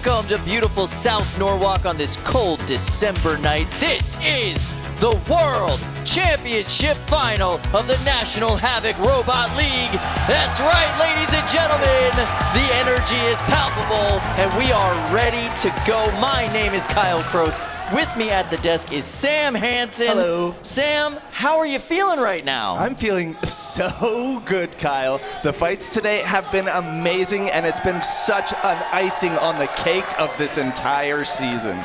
Welcome to beautiful South Norwalk on this cold December night. This is the World Championship Final of the National Havoc Robot League. That's right, ladies and gentlemen. The energy is palpable, and we are ready to go. My name is Kyle Kroos. With me at the desk is Sam Hansen. Hello. Sam, how are you feeling right now? I'm feeling so good, Kyle. The fights today have been amazing, and it's been such an icing on the cake of this entire season.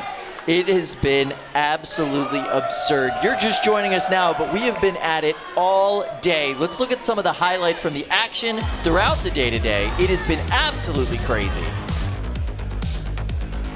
It has been absolutely absurd. You're just joining us now, but we have been at it all day. Let's look at some of the highlights from the action throughout the day today. It has been absolutely crazy.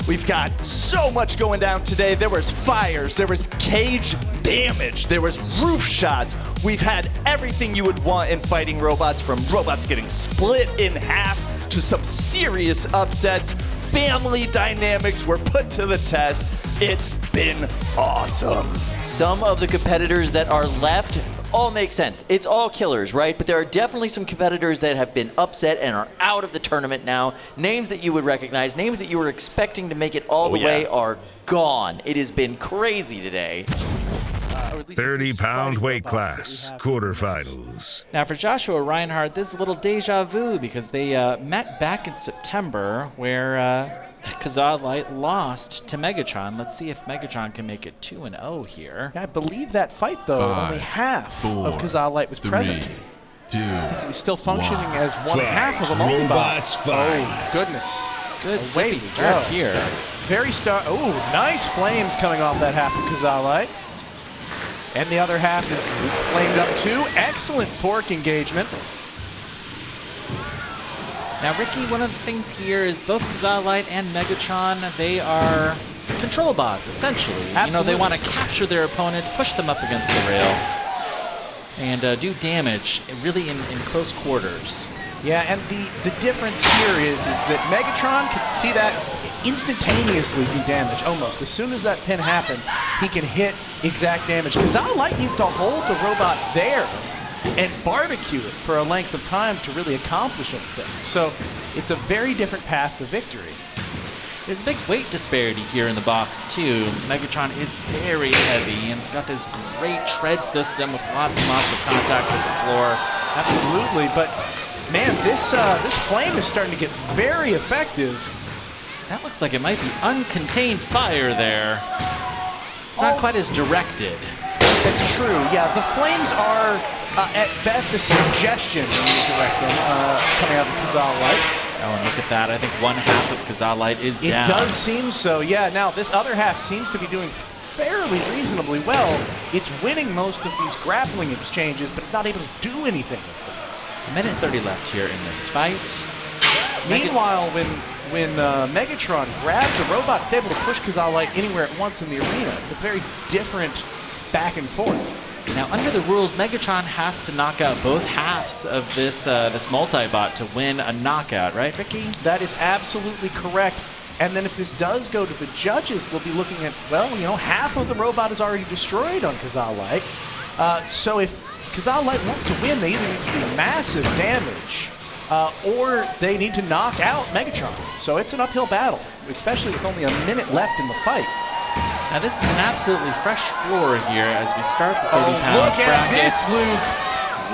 We've got so much going down today. There was fires, there was cage damage, there was roof shots. We've had everything you would want in fighting robots, from robots getting split in half to some serious upsets. Family dynamics were put to the test. It's been awesome. Some of the competitors that are left all make sense. It's all killers, right? But there are definitely some competitors that have been upset and are out of the tournament now. Names that you would recognize, names that you were expecting to make it all the way are gone. It has been crazy today. 30-pound weight class, quarterfinals. Now for Joshua Reinhardt, this is a little deja vu because they met back in September where KaZaA Lite lost to MegaTRON. Let's see if MegaTRON can make it 2-0 here. Yeah, I believe that fight, though, only half of KaZaA Lite was present. 2, I think he was still functioning as one half of a multibot. Robots fight. Oh, goodness. Good Away zippy start here. Very start. Oh, nice flames coming off that half of KaZaA Lite. And the other half is flamed up too. Excellent fork engagement. Now, Ricky, one of the things here is both KaZaA Lite and MegaTRON, they are control bots, essentially. Absolutely. You know, they want to capture their opponent, push them up against the rail, and do damage really in close quarters. Yeah, and the difference here is that MegaTRON can see that instantaneously do damage, almost. As soon as that pin happens, he can hit exact damage. KaZaA Lite needs to hold the robot there and barbecue it for a length of time to really accomplish anything. So it's a very different path to victory. There's a big weight disparity here in the box, too. MegaTRON is very heavy, and it's got this great tread system with lots and lots of contact with the floor. Absolutely, but man, this flame is starting to get very effective. That looks like it might be uncontained fire there. It's not quite as directed. That's true. Yeah, the flames are at best a suggestion when you direct them coming out of KaZaA Lite. Oh, and look at that. I think one half of KaZaA Lite is down. It does seem so, yeah. Now, this other half seems to be doing fairly reasonably well. It's winning most of these grappling exchanges, but it's not able to do anything with them. 1 minute 30 left here in this fight. Meanwhile, when MegaTRON grabs a robot, it's able to push KaZaA Lite anywhere at once in the arena. It's a very different back and forth. Now, under the rules, MegaTRON has to knock out both halves of this this multi-bot to win a knockout, right, Ricky? That is absolutely correct. And then if this does go to the judges, they'll be looking at, well, you know, half of the robot is already destroyed on KaZaA Lite. So if KaZaA Lite wants to win, they either need to do massive damage or they need to knock out MegaTRON. So it's an uphill battle, especially with only a minute left in the fight. Now this is an absolutely fresh floor here as we start the 30 pounds look at bracket. this, Luke.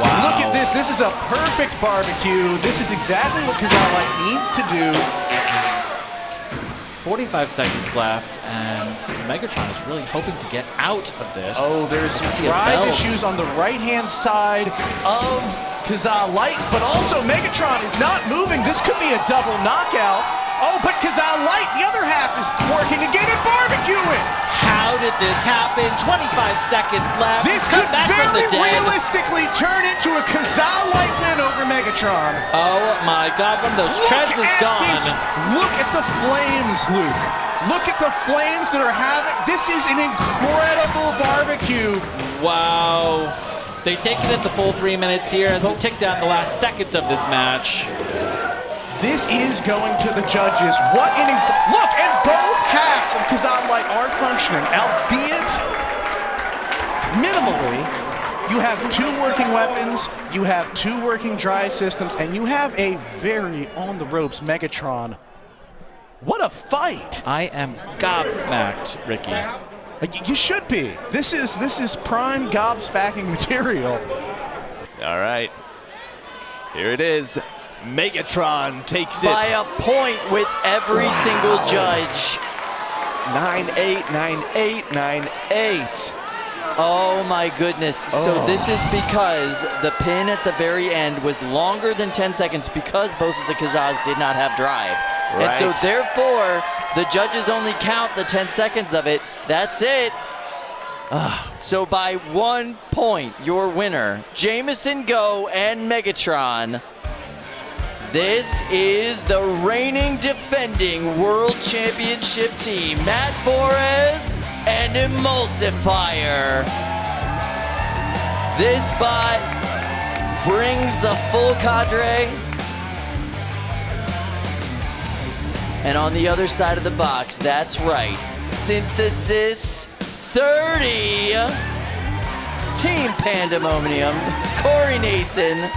Wow. Look at this. This is a perfect barbecue. This is exactly what KaZaA Lite needs to do. 45 seconds left, and MegaTRON is really hoping to get out of this. Oh, there's some drive issues on the right-hand side of KaZaA Lite, but also MegaTRON is not moving. This could be a double knockout. Oh, but KaZaA Lite, the other half is working again and barbecuing. How did this happen? 25 seconds left. This He's come could back from the very dead. realistically turn into a KaZaA Lite win over MegaTRON. Oh my God, one of those treads is gone. Look at the flames, Luke. Look at the flames that are having. This is an incredible barbecue. Wow. They take it at the full 3 minutes here as we tick down the last seconds of this match. This is going to the judges. What an look, and both halves of KaZaA Lite are functioning, albeit minimally. You have 2 working weapons, you have 2 working drive systems, and you have a very on the ropes MegaTRON What a fight! I am gobsmacked, Ricky. You should be. This is prime gobsmacking material. All right. Here it is. MegaTRON takes it. By a point with every single judge. 9-8, 9-8, 9-8. Oh my goodness. So this is because the pin at the very end was longer than 10 seconds because both of the KaZaAs did not have drive. And so Right. therefore, the judges only count the 10 seconds of it. That's it. So by 1 point, your winner, Jameson Go and MegaTRON. This is the reigning defending World Championship team, Matt Borez and Emulsifier. This bot brings the full cadre. And on the other side of the box, that's right, Synthesis 30, Team Pandemonium, Corey Nason.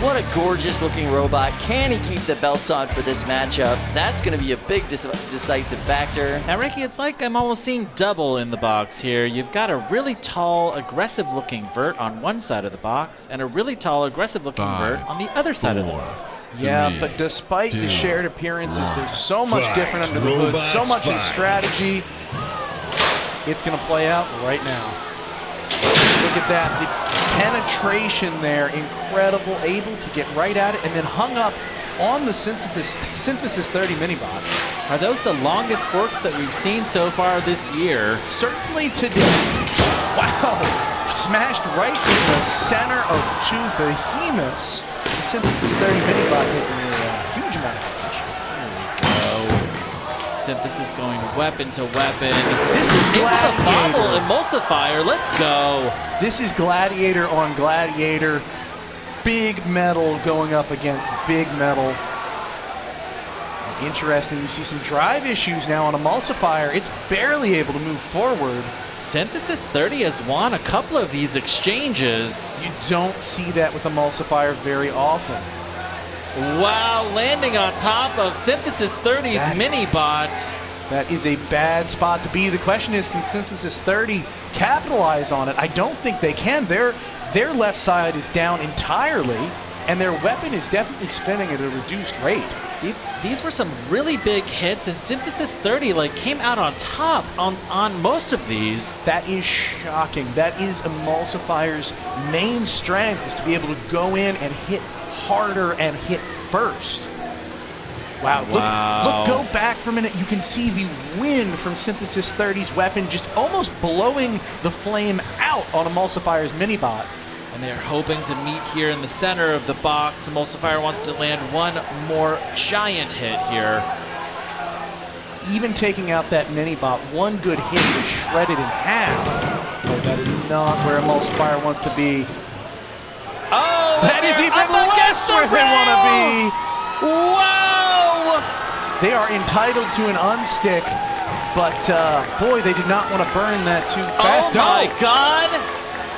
What a gorgeous looking robot. Can he keep the belts on for this matchup? That's going to be a big decisive factor. Now, Ricky, it's like I'm almost seeing double in the box here. You've got a really tall, aggressive-looking vert on one side of the box and a really tall, aggressive-looking vert on the other side of the box. Yeah, but despite the shared appearances, there's so much different under the hood, so Robots much in fight. strategy. It's going to play out right now. Look at that, the penetration there, incredible, able to get right at it, and then hung up on the Synthesis 30 minibot. Are those the longest forks that we've seen so far this year? Certainly today. Wow, smashed right in the center of two behemoths. The Synthesis 30 minibot taking a huge amount of damage. Synthesis going weapon to weapon. This is Into the bobble, Gladiator. Emulsifier, let's go. This is Gladiator on Gladiator. Big metal going up against big metal. Interesting, you see some drive issues now on Emulsifier. It's barely able to move forward. Synthesis 30 has won a couple of these exchanges. You don't see that with Emulsifier very often. Wow, landing on top of Synthesis 30's mini-bot. That is a bad spot to be. The question is, can Synthesis 30 capitalize on it? I don't think they can. Their left side is down entirely, and their weapon is definitely spinning at a reduced rate. These were some really big hits, and Synthesis 30 came out on top on most of these. That is shocking. That is Emulsifier's main strength, is to be able to go in and hit harder and hit first. Wow. Look, go back for a minute. You can see the wind from Synthesis 30's weapon just almost blowing the flame out on Emulsifier's minibot. And they're hoping to meet here in the center of the box. Emulsifier wants to land one more giant hit here. Even taking out that minibot, one good hit would shred it in half. Oh, that is not where Emulsifier wants to be. Oh, That is even less where they want to be. Wow! They are entitled to an unstick, but boy, they did not want to burn that too fast. Oh my God!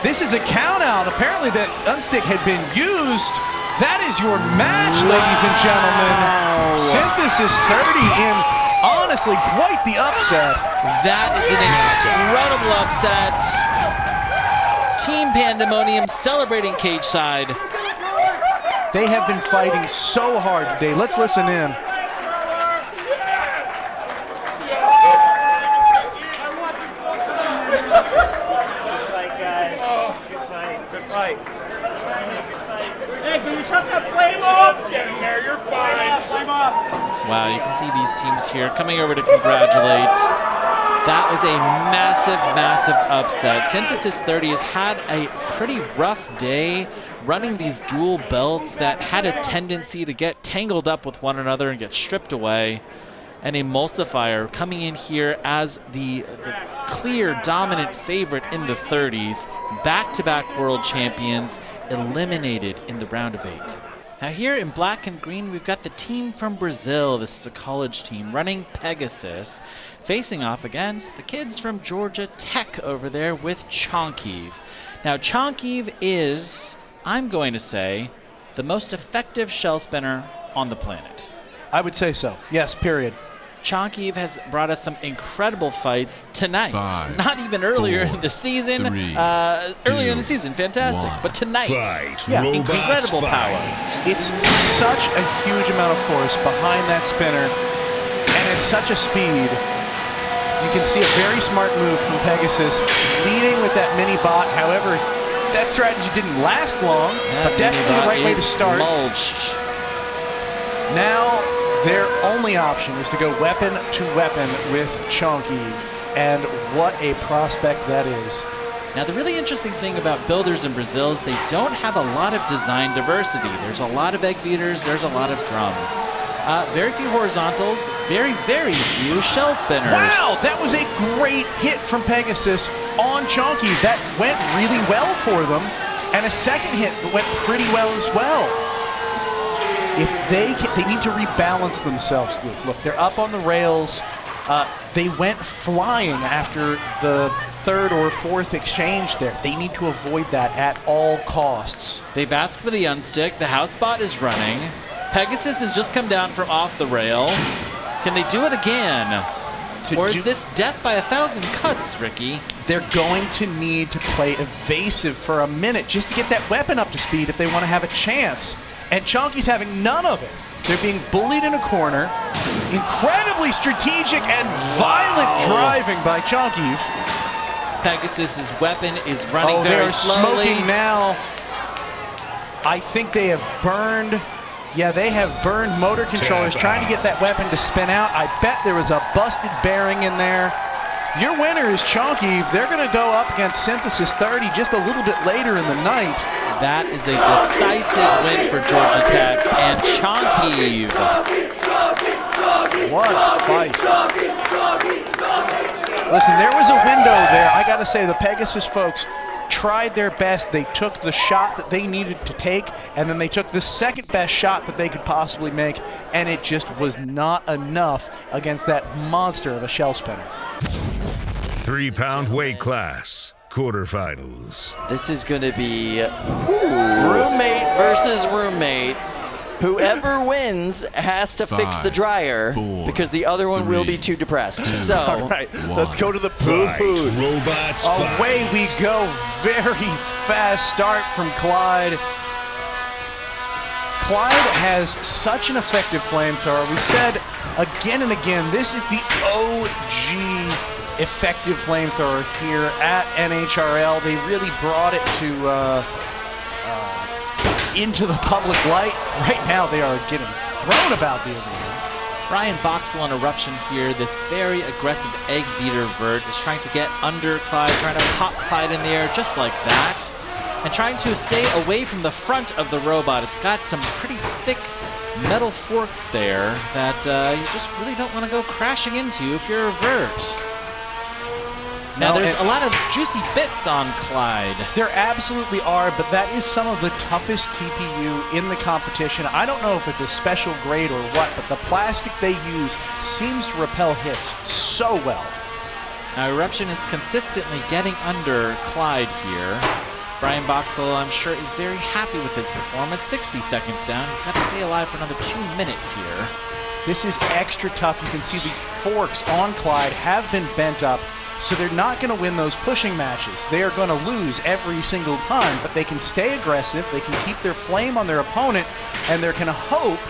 This is a count out. Apparently that unstick had been used. That is your match, ladies and gentlemen. Synthesis 30 in, honestly, quite the upset. That is an incredible upset. Team Pandemonium celebrating cage side. They have been fighting so hard today. Let's listen in. Hey, can you shut that flame off? It's getting there. You're fine. Flame off. Wow, you can see these teams here coming over to congratulate. That was a massive, massive upset. Synthesis 30 has had a pretty rough day running these dual belts that had a tendency to get tangled up with one another and get stripped away. And Emulsifier coming in here as the clear dominant favorite in the 30s. Back-to-back world champions eliminated in the round of 8. Now here in black and green, we've got the team from Brazil. This is a college team running Pegasus, facing off against the kids from Georgia Tech over there with Chonkiv. Now Chonkiv is, I'm going to say, the most effective shell spinner on the planet. I would say so. Yes, period. Chonkiv has brought us some incredible fights tonight. 5, Not even earlier 4, in the season. 3, Earlier in the 2, season, fantastic. 1. But tonight, Fight. Yeah, Robots incredible fight. power. It's such a huge amount of force behind that spinner, and at such a speed. You can see a very smart move from Pegasus, leading with that mini bot. However, that strategy didn't last long, but definitely the right way to start. Mulched. Now, their only option is to go weapon to weapon with Chonkiv, and what a prospect that is. Now, the really interesting thing about builders in Brazil is they don't have a lot of design diversity. There's a lot of egg beaters, there's a lot of drums. Very few horizontals, very, very few shell spinners. Wow, that was a great hit from Pegasus on Chonkiv. That went really well for them, and a second hit went pretty well as well. If they need to rebalance themselves. Look, they're up on the rails. They went flying after the third or fourth exchange there. They need to avoid that at all costs. They've asked for the unstick. The house bot is running. Pegasus has just come down from off the rail. Can they do it again? Or is this death by 1,000 cuts, Ricky? They're going to need to play evasive for a minute just to get that weapon up to speed if they want to have a chance. And Chonky's having none of it. They're being bullied in a corner. Incredibly strategic and violent driving by Chonkiv. Pegasus's weapon is running Oh, very they're slowly. smoking now. I think they have burned. Yeah, they have burned motor controllers trying to get that weapon to spin out. I bet there was a busted bearing in there. Your winner is Chonkiv. They're going to go up against Synthesis 30 just a little bit later in the night. That is a decisive win for Georgia Tech and Chonkiv. What a fight. Listen, there was a window there. I got to say, the Pegasus folks tried their best. They took the shot that they needed to take, and then they took the second best shot that they could possibly make, and it just was not enough against that monster of a shell spinner. 3-pound weight class. Quarterfinals. This is going to be roommate versus roommate. Whoever wins has to fix the dryer 4, because the other one will 3, be too depressed. 2, So, All right, let's go to the Fight. booth. Robots fight. Away we go. Very fast start from Clyde. Clyde has such an effective flamethrower. We said again and again, this is the OG effective flamethrower here at NHRL. They really brought it to into the public light. Right now they are getting thrown about the arena. Brian Boxel on Eruption here. This very aggressive egg beater vert is trying to get under Clyde, trying to pop Clyde in the air just like that, and trying to stay away from the front of the robot. It's got some pretty thick metal forks there that you just really don't want to go crashing into if you're a vert. Now, there's a lot of juicy bits on Clyde. There absolutely are, but that is some of the toughest TPU in the competition. I don't know if it's a special grade or what, but the plastic they use seems to repel hits so well. Now, Eruption is consistently getting under Clyde here. Brian Boxel, I'm sure, is very happy with his performance. 60 seconds down. He's got to stay alive for another 2 minutes here. This is extra tough. You can see the forks on Clyde have been bent up, so they're not going to win those pushing matches. They are going to lose every single time, but they can stay aggressive, they can keep their flame on their opponent, and they're going to hope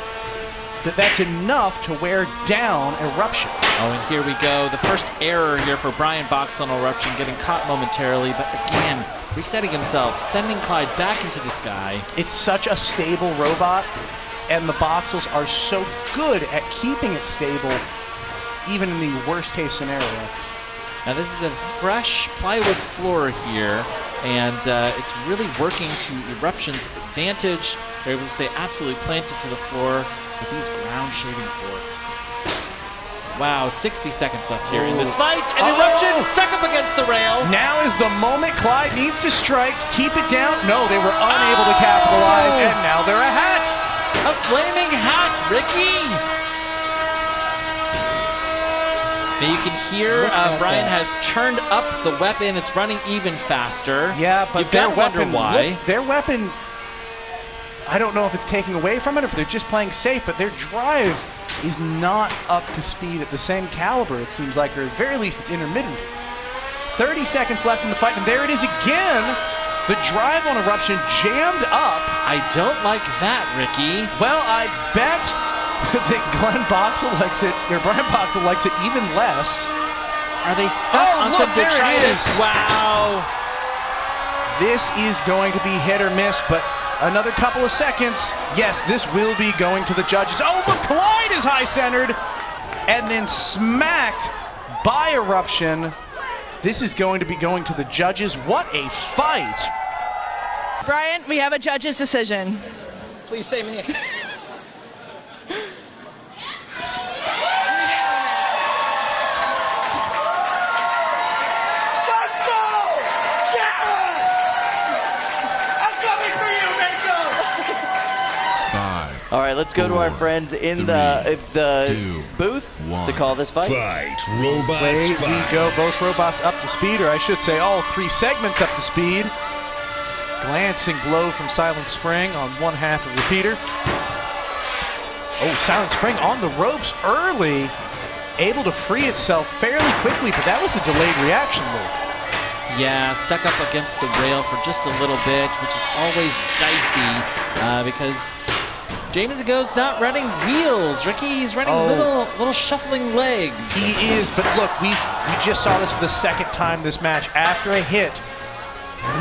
that that's enough to wear down Eruption. Oh, and here we go. The first error here for Brian Boxel on Eruption, getting caught momentarily, but again, resetting himself, sending Clyde back into the sky. It's such a stable robot, and the Boxels are so good at keeping it stable, even in the worst case scenario. Now this is a fresh plywood floor here, and it's really working to Eruption's advantage. They're able to stay absolutely planted to the floor with these ground shaving forks. Wow, 60 seconds left here in this fight, and Eruption stuck up against the rail. Now is the moment Clyde needs to strike, keep it down. No, they were unable to capitalize, and now they're a hat. A flaming hat, Ricky. Now you can hear Brian has turned up the weapon. It's running even faster. Yeah, but you've got to wonder why. Look, their weapon, I don't know if it's taking away from it or if they're just playing safe, but their drive is not up to speed at the same caliber, it seems like, or at the very least it's intermittent. 30 seconds left in the fight, and there it is again. The drive on Eruption jammed up. I don't like that, Ricky. Well, I bet that Glenn Boxel likes it, or Brian Boxel likes it even less. Are they stuck on look, some there it detritus? is. Wow. This is going to be hit or miss, but another couple of seconds. Yes, this will be going to the judges. Oh, but Clyde is high-centered and then smacked by Eruption. This is going to be going to the judges. What a fight. Brian, we have a judge's decision. Please say me. Let's go! Yes! I'm coming for you, Mako! 5. All right, let's go to our friends in the 2, booth 1. to call this fight. Fight. Robots Away fight. we go, both robots up to speed, or I should say all 3 segments up to speed. Glancing blow from Silent Spring on one half of Repeater. Oh, Silent Spring on the ropes early, able to free itself fairly quickly, but that was a delayed reaction move. Yeah, stuck up against the rail for just a little bit, which is always dicey because James Ago's not running wheels. Ricky, he's running little shuffling legs. He is, but look, we just saw this for the second time this match. After a hit,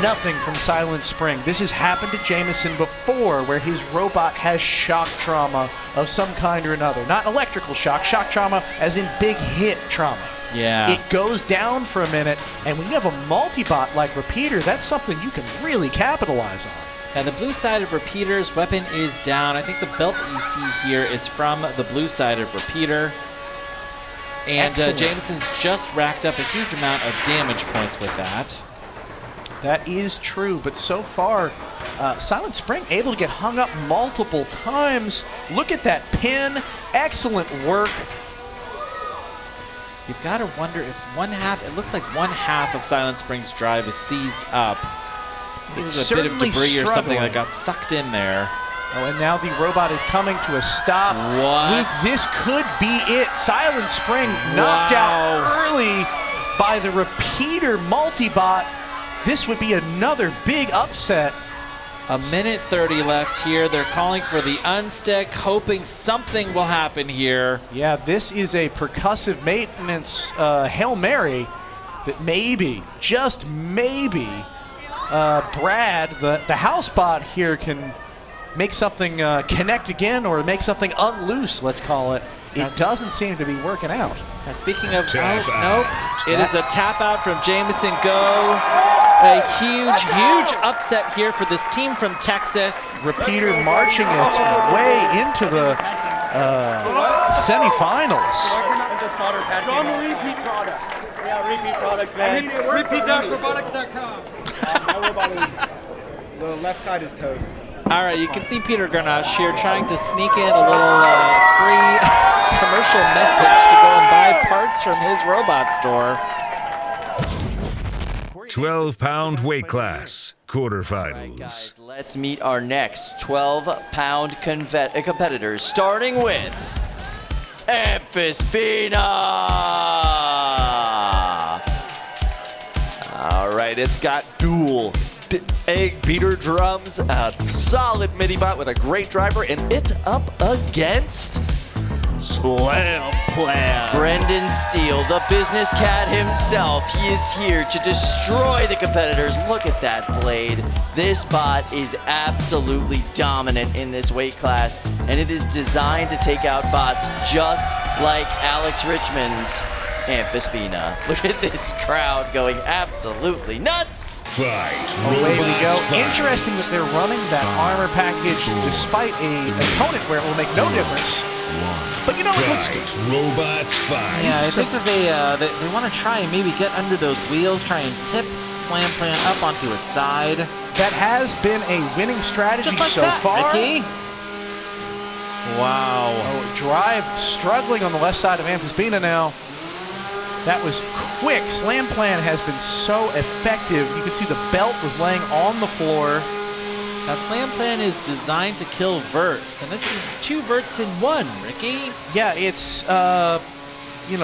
nothing from Silent Spring. This has happened to Jameson before, where his robot has shock trauma of some kind or another. Not electrical shock trauma as in big hit trauma. Yeah. It goes down for a minute, and when you have a multi-bot like Repeater, that's something you can really capitalize on. Now the blue side of Repeater's weapon is down. I think the belt that you see here is from the blue side of Repeater. And Jameson's just racked up a huge amount of damage points with that. That is true, but so far, Silent Spring able to get hung up multiple times. Look at that pin. Excellent work. You've got to wonder if it looks like one half of Silent Spring's drive is seized up. It was a bit of debris or something that got sucked in there. Oh, and now the robot is coming to a stop. What? Luke, this could be it. Silent Spring knocked out early by the Repeater multi-bot. This would be another big upset. A minute 30 left here. They're calling for the unstick, hoping something will happen here. Yeah, this is a percussive maintenance Hail Mary that maybe, just maybe, Brad, the house bot here can make something connect again or make something unloose, let's call it. It doesn't seem to be working out. Now speaking of, Tap nope, it is a tap out from Jameson Go. A huge upset here for this team from Texas. Repeater marching its way into the semifinals. Go on to repeat products. Yeah, repeat products, man. Repeat-robotics.com. My robot is, the left side is toast. All right, you can see Peter Garnache here trying to sneak in a little free commercial message to go and buy parts from his robot store. 12-pound weight class, quarterfinals. All right, guys, let's meet our next 12-pound competitors, starting with Amphisbaena. All right, it's got dual egg beater drums, a solid MIDI bot with a great driver, and it's up against Slam Plan. Brendan Steele, the business cat himself, he is here to destroy the competitors. Look at that blade. This bot is absolutely dominant in this weight class, and it is designed to take out bots just like Alex Richmond's Amphisbaena. Look at this crowd going absolutely nuts. Fight. Away we go. Robots fight. Interesting that they're running that armor package despite an opponent where it will make no difference. But you know, it looks good. Robots fight. Yeah, I think that they want to try and maybe get under those wheels, try and tip Slam Plan up onto its side. That has been a winning strategy Just like so that, far. Ricky. Wow. Oh, drive struggling on the left side of Amphisbaena now. That was quick. Slam Plan has been so effective. You can see the belt was laying on the floor. Now, Slam Plan is designed to kill verts, and this is 2 verts in 1, Ricky. Yeah, it's, stab, 2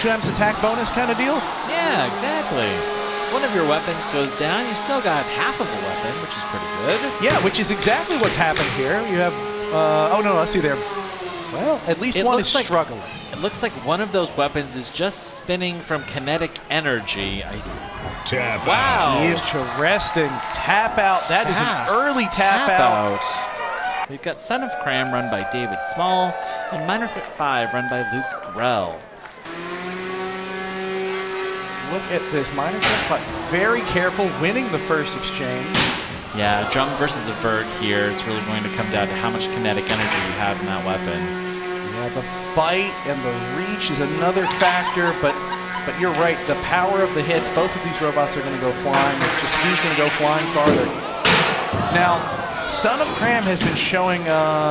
times attack bonus kind of deal. Yeah, exactly. If one of your weapons goes down, you've still got half of a weapon, which is pretty good. Yeah, which is exactly what's happened here. You have, oh no, I see there. Well, at least one is struggling. It looks like one of those weapons is just spinning from kinetic energy. Tap Wow. Interesting. Tap out. That is an early tap out. We've got Son of Kram run by David Small and Minor Threat 5 run by Luke Grell. Look at this. Minor Threat 5. Very careful, winning the first exchange. Yeah, drum versus a vert here. It's really going to come down to how much kinetic energy you have in that weapon. Yeah, the bite and the reach is another factor, but you're right. The power of the hits, both of these robots are going to go flying. It's just who's going to go flying farther. Now, Son of Kram has been showing,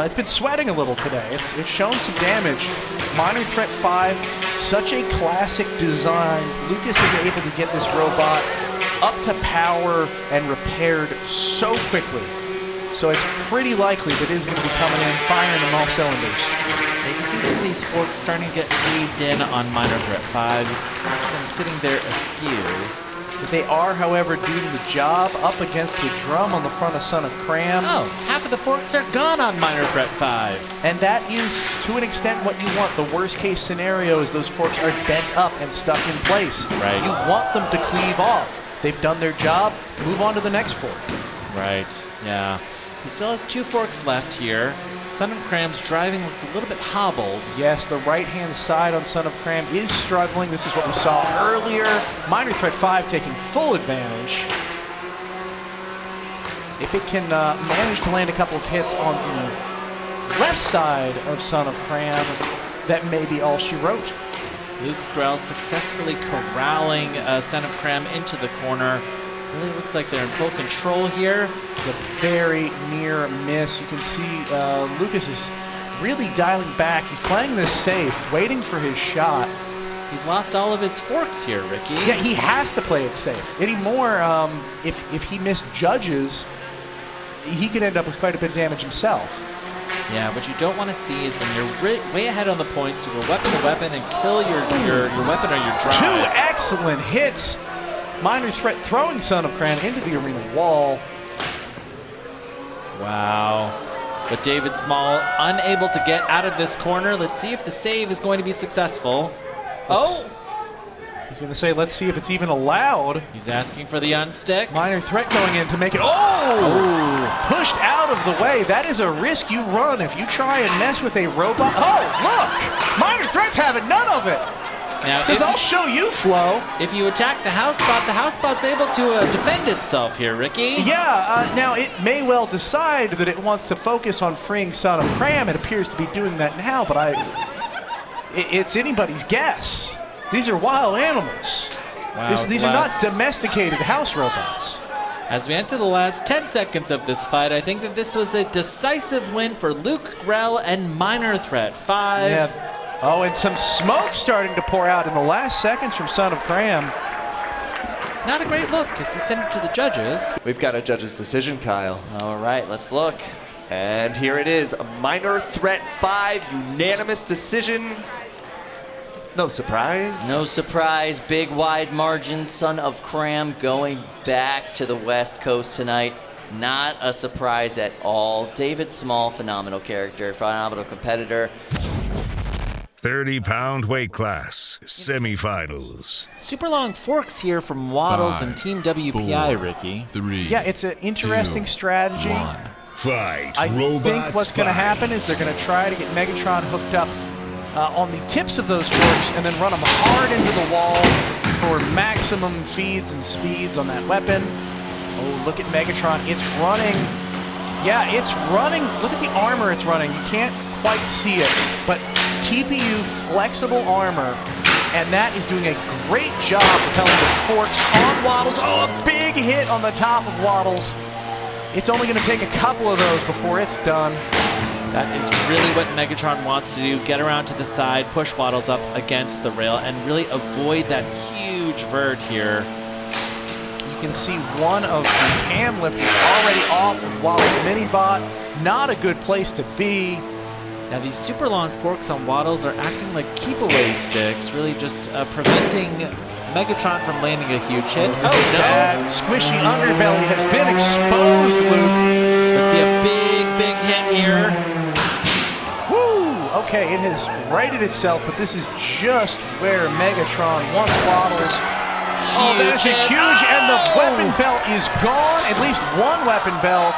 it's been sweating a little today. It's shown some damage. Minor Threat 5, such a classic design. Lucas is able to get this robot up to power and repaired so quickly. So it's pretty likely that it is going to be coming in, firing on all cylinders. You can see some of these forks starting to get caved in on Minor Threat 5. It's been sitting there askew. They are, however, doing the job up against the drum on the front of Son of Kram. Oh, half of the forks are gone on Minor Threat 5. And that is, to an extent, what you want. The worst case scenario is those forks are bent up and stuck in place. Right. You want them to cleave off. They've done their job. Move on to the next fork. Right, yeah. He still has 2 forks left here. Son of Kram's driving looks a little bit hobbled. Yes, the right-hand side on Son of Kram is struggling. This is what we saw earlier. Minor Threat 5 taking full advantage. If it can manage to land a couple of hits on the left side of Son of Kram, that may be all she wrote. Luke Grell successfully corralling Son of Kram into the corner. Really looks like they're in full control here. It's a very near miss. You can see Lucas is really dialing back. He's playing this safe, waiting for his shot. He's lost all of his forks here, Ricky. Yeah, he has to play it safe. Anymore, if he misjudges, he could end up with quite a bit of damage himself. Yeah, what you don't want to see is when you're way ahead on the points to go weapon to weapon and kill your weapon or your drive. 2 excellent hits. Minor Threat throwing Son of Kram into the arena wall. Wow. But David Small unable to get out of this corner. Let's see if the save is going to be successful. He's going to say, let's see if it's even allowed. He's asking for the unstick. Minor Threat going in to make it. Oh! Pushed out of the way. That is a risk you run if you try and mess with a robot. Oh, look! Minor Threat's having none of it. Now, Says, I'll show you, Flo. If you attack the house spot's able to defend itself here, Ricky. Yeah, now it may well decide that it wants to focus on freeing Son of Kram. It appears to be doing that now, but it's anybody's guess. These are wild animals. Wow, These are not domesticated house robots. As we enter the last 10 seconds of this fight, I think that this was a decisive win for Luke Grell and Minor Threat 5. Yeah. Oh, and some smoke starting to pour out in the last seconds from Son of Kram. Not a great look as we send it to the judges. We've got a judge's decision, Kyle. All right, let's look. And here it is, a Minor Threat 5 unanimous decision. No surprise. No surprise, big wide margin. Son of Kram going back to the West Coast tonight. Not a surprise at all. David Small, phenomenal character, phenomenal competitor. 30-pound weight class, semifinals. Super long forks here from Waddles and Team WPI, Ricky. 3. Yeah, it's an interesting strategy. 1. Fight, I robots think what's going to fight. happen is they're going to try to get Megatron hooked up on the tips of those forks and then run them hard into the wall for maximum feeds and speeds on that weapon. Oh, look at Megatron. It's running. Yeah, it's running. Look at the armor it's running. You can't quite see it, but TPU flexible armor, and that is doing a great job propelling the forks on Waddles. Oh, a big hit on the top of Waddles. It's only going to take a couple of those before it's done. That is really what Megatron wants to do. Get around to the side, push Waddles up against the rail, and really avoid that huge vert here. You can see one of the cam lifters already off of Waddles' mini-bot. Not a good place to be. Now these super long forks on Waddles are acting like keep-away sticks, really just preventing MegaTRON from landing a huge hit. Oh no! That squishy underbelly has been exposed, Luke. Let's see a big hit here. Woo! Okay, it has righted itself, but this is just where MegaTRON wants Waddles. Oh, that is a huge, and the weapon belt is gone. At least one weapon belt.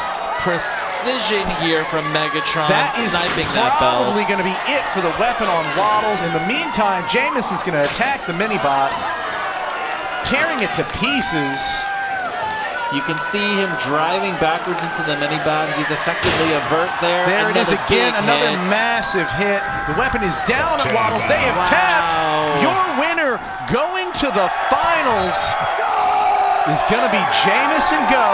Precision here from MegaTRON, That is sniping that belt. probably going to be it for the weapon on Waddles. In the meantime, Jameson's going to attack the mini-bot, tearing it to pieces. You can see him driving backwards into the mini-bot. He's effectively a vert there. There it is again, another hit. massive hit. The weapon is down at Waddles. They have tapped. Your winner going to the finals is going to be Jameson Go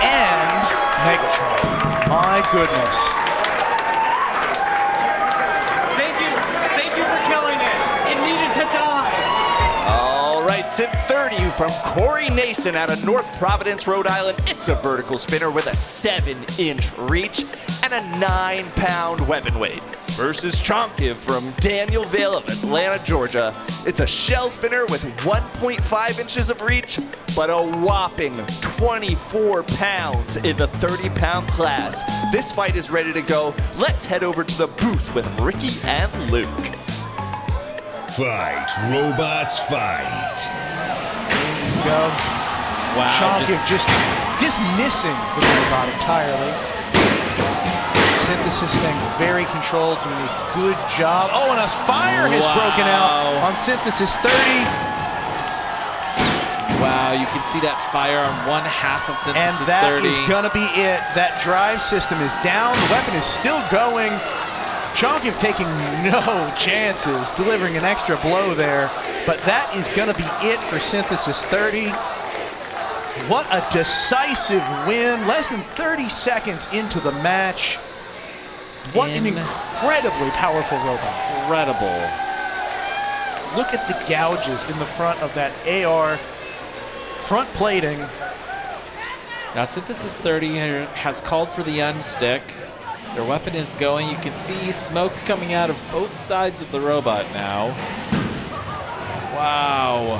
and MegaTRON. My goodness. Thank you for killing it. It needed to die. All right, Synth 30 from Corey Nason out of North Providence, Rhode Island. It's a vertical spinner with a 7-inch reach and a 9-pound weapon weight. Versus Chonkiv from Daniel Vale of Atlanta, Georgia. It's a shell spinner with 1.5 inches of reach, but a whopping 24 pounds in the 30-pound class. This fight is ready to go. Let's head over to the booth with Ricky and Luke. Fight, robots, fight. There you go. Wow, Chonkiv just dismissing the robot entirely. Synthesis staying very controlled, doing a good job. Oh, and a fire has broken out on Synthesis 30. Wow, you can see that fire on one half of And Synthesis that 30. is gonna be it. That drive system is down. The weapon is still going. Chonkiv taking no chances, delivering an extra blow there. But that is gonna be it for Synthesis 30. What a decisive win. Less than 30 seconds into the match. What an incredibly powerful robot. Incredible. Look at the gouges in the front of that AR front plating. Now Synthesis 30 has called for the unstick. Their weapon is going. You can see smoke coming out of both sides of the robot now. Wow.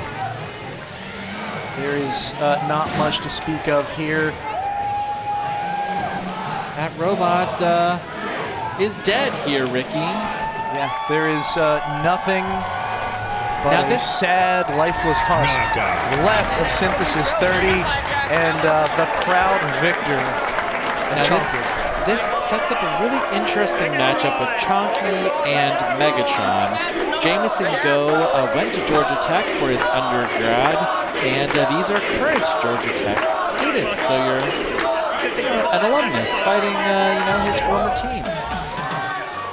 There is not much to speak of here. That robot is dead here, Ricky. Yeah, there is nothing but Now a this- sad, lifeless husk Knockout. left of Synthesis 30 and the proud victor. Now Chonkiv. this sets up a really interesting matchup with Chonky and MegaTRON. Jameson Go went to Georgia Tech for his undergrad, and these are current Georgia Tech students. So you're an alumnus fighting, his former team.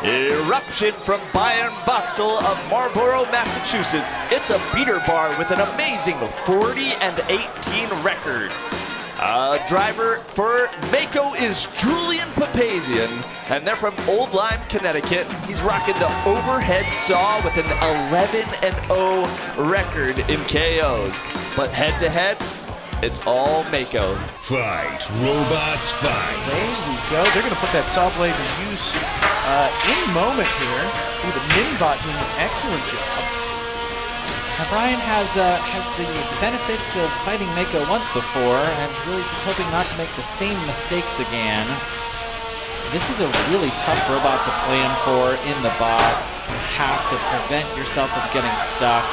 Eruption from Bayern Boxel of Marlborough, Massachusetts. It's a beater bar with an amazing 40-18 record. Driver for Mako is Julian Papazian, and they're from Old Lyme, Connecticut. He's rocking the overhead saw with an 11-0 record in KOs. But head-to-head, it's all Mako. Fight, robots, fight. There we go. They're going to put that saw blade to use any moment here. Ooh, the mini-bot doing an excellent job. Now Brian has the benefit of fighting Mako once before, and really just hoping not to make the same mistakes again. This is a really tough robot to plan for in the box. You have to prevent yourself from getting stuck.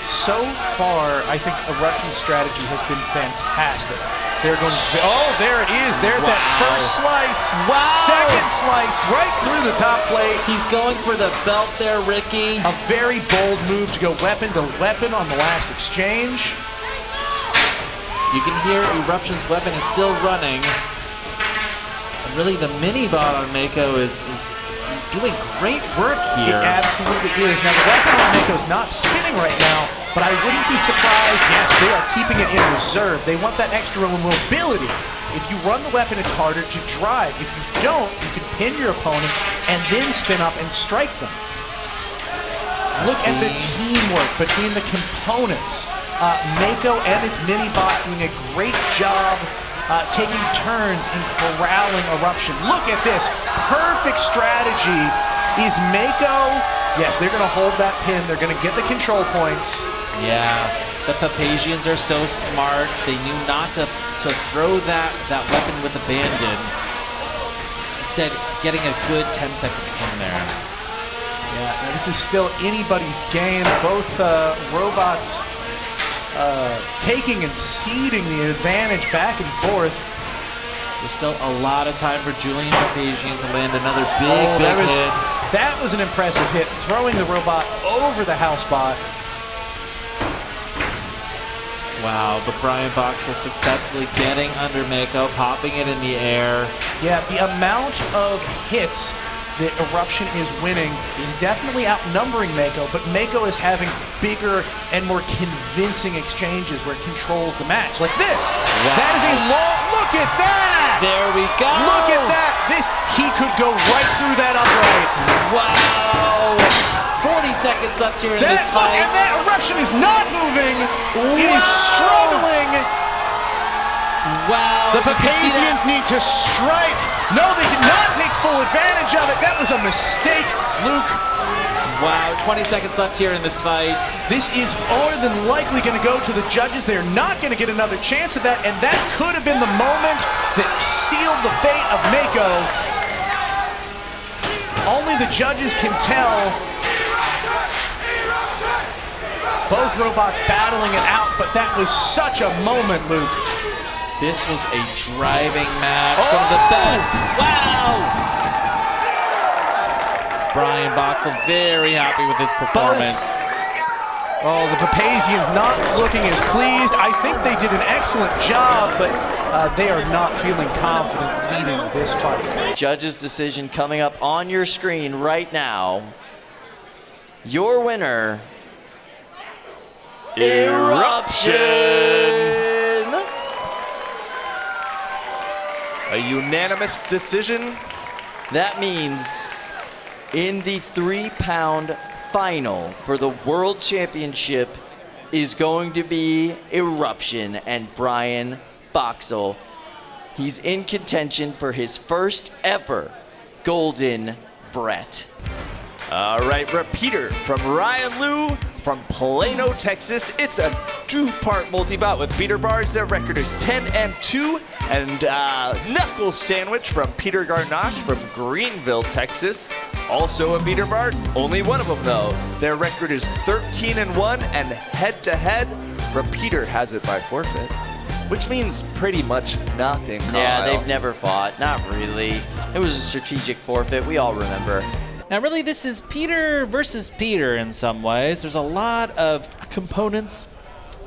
So far, I think Eruption's strategy has been fantastic. They're going to, oh, there it is. There's that first slice. Wow. Second slice right through the top plate. He's going for the belt there, Ricky. A very bold move to go weapon to weapon on the last exchange. You can hear Eruption's weapon is still running. And really, the mini-bot on Mako is doing great work It here. absolutely is. Now, the weapon on Mako's not spinning right now, but I wouldn't be surprised. Yes, they are keeping it in reserve. They want that extra mobility. If you run the weapon, it's harder to drive. If you don't, you can pin your opponent and then spin up and strike them. Look at the teamwork between the components Mako and its mini-bot doing a great job taking turns in corralling Eruption. Look at this. Perfect strategy. Is Mako... Yes, they're going to hold that pin. They're going to get the control points. Yeah, the Papazians are so smart. They knew not to throw that weapon with abandon. Instead, getting a good 10-second pin there. Yeah, now this is still anybody's game. Both robots taking and ceding the advantage back and forth. There's still a lot of time for Julian Papazian to land another big hit. That was an impressive hit, throwing the robot over the house bot. Wow, but Brian Box is successfully getting under Mako, popping it in the air. Yeah, the amount of hits that Eruption is winning is definitely outnumbering Mako, but Mako is having bigger and more convincing exchanges where it controls the match. Like this. Wow. That is a long... Look at that! There we go! Look at that! He could go right through that upright. Wow! 40 seconds left here in this fight. And that Eruption is not moving. Wow. It is struggling. Wow. The Papazians need to strike. No, they did not take full advantage of it. That was a mistake, Luke. Wow, 20 seconds left here in this fight. This is more than likely going to go to the judges. They're not going to get another chance at that, and that could have been the moment that sealed the fate of Mako. Only the judges can tell. Both robots battling it out, but that was such a moment, Luke. This was a driving match from the best. Wow! Brian Boxel very happy with his performance. Oh, the Papazians not looking as pleased. I think they did an excellent job, but they are not feeling confident leading this fight. Judge's decision coming up on your screen right now. Your winner, Eruption! A unanimous decision. That means in the 3-pound final for the World Championship is going to be Eruption and Brian Boxel. He's in contention for his first ever Golden Brett. All right, repeater from Ryan Liu from Plano, Texas. It's a 2-part multi-bot with beater bars. Their record is 10-2. And Knuckle Sandwich from Peter Garnache from Greenville, Texas. Also a beater bar, only one of them though. Their record is 13-1, and head-to-head, repeater has it by forfeit, which means pretty much nothing, Kyle. Yeah, they've never fought. Not really. It was a strategic forfeit. We all remember. Now, really, this is Peter versus Peter in some ways. There's a lot of components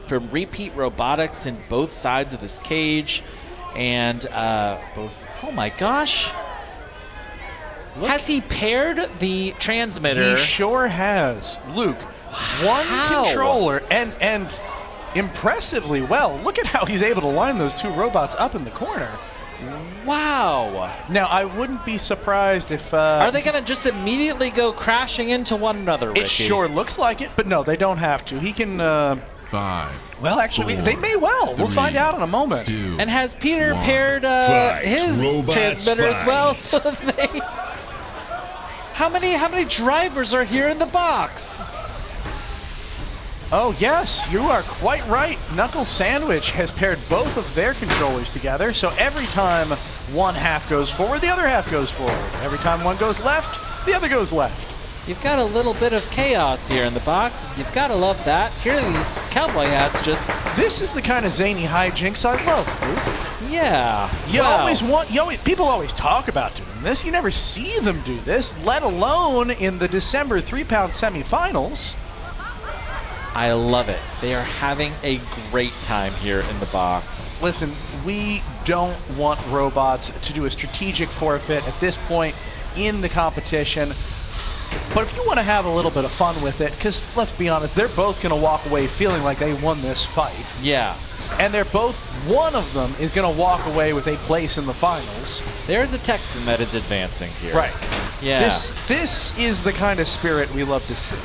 from Repeat Robotics in both sides of this cage. And both, oh my gosh. Look. Has he paired the transmitter? He sure has. Luke, one controller and impressively well. Look at how he's able to line those two robots up in the corner. Wow. Now, I wouldn't be surprised if... Are they going to just immediately go crashing into one another, Ricky? It sure looks like it, but no, they don't have to. He can... 5. Well, actually, 4, they may well. 3, we'll find out in a moment. 2, and has Peter 1. paired his Robots transmitter as well? fight. So they... How many drivers are here in the box? Oh, yes, you are quite right. Knuckle Sandwich has paired both of their controllers together, so every time one half goes forward, the other half goes forward. Every time one goes left, the other goes left. You've got a little bit of chaos here in the box. You've got to love that. Here are these cowboy hats just... This is the kind of zany hijinks I love, Luke. Yeah. People always talk about doing this. You never see them do this, let alone in the December 3-pound semifinals. I love it. They are having a great time here in the box. Listen, we don't want robots to do a strategic forfeit at this point in the competition. But if you want to have a little bit of fun with it, because let's be honest, they're both going to walk away feeling like they won this fight. Yeah. And they're both, one of them is going to walk away with a place in the finals. There's a Texan that is advancing here. Right. Yeah. This is the kind of spirit we love to see.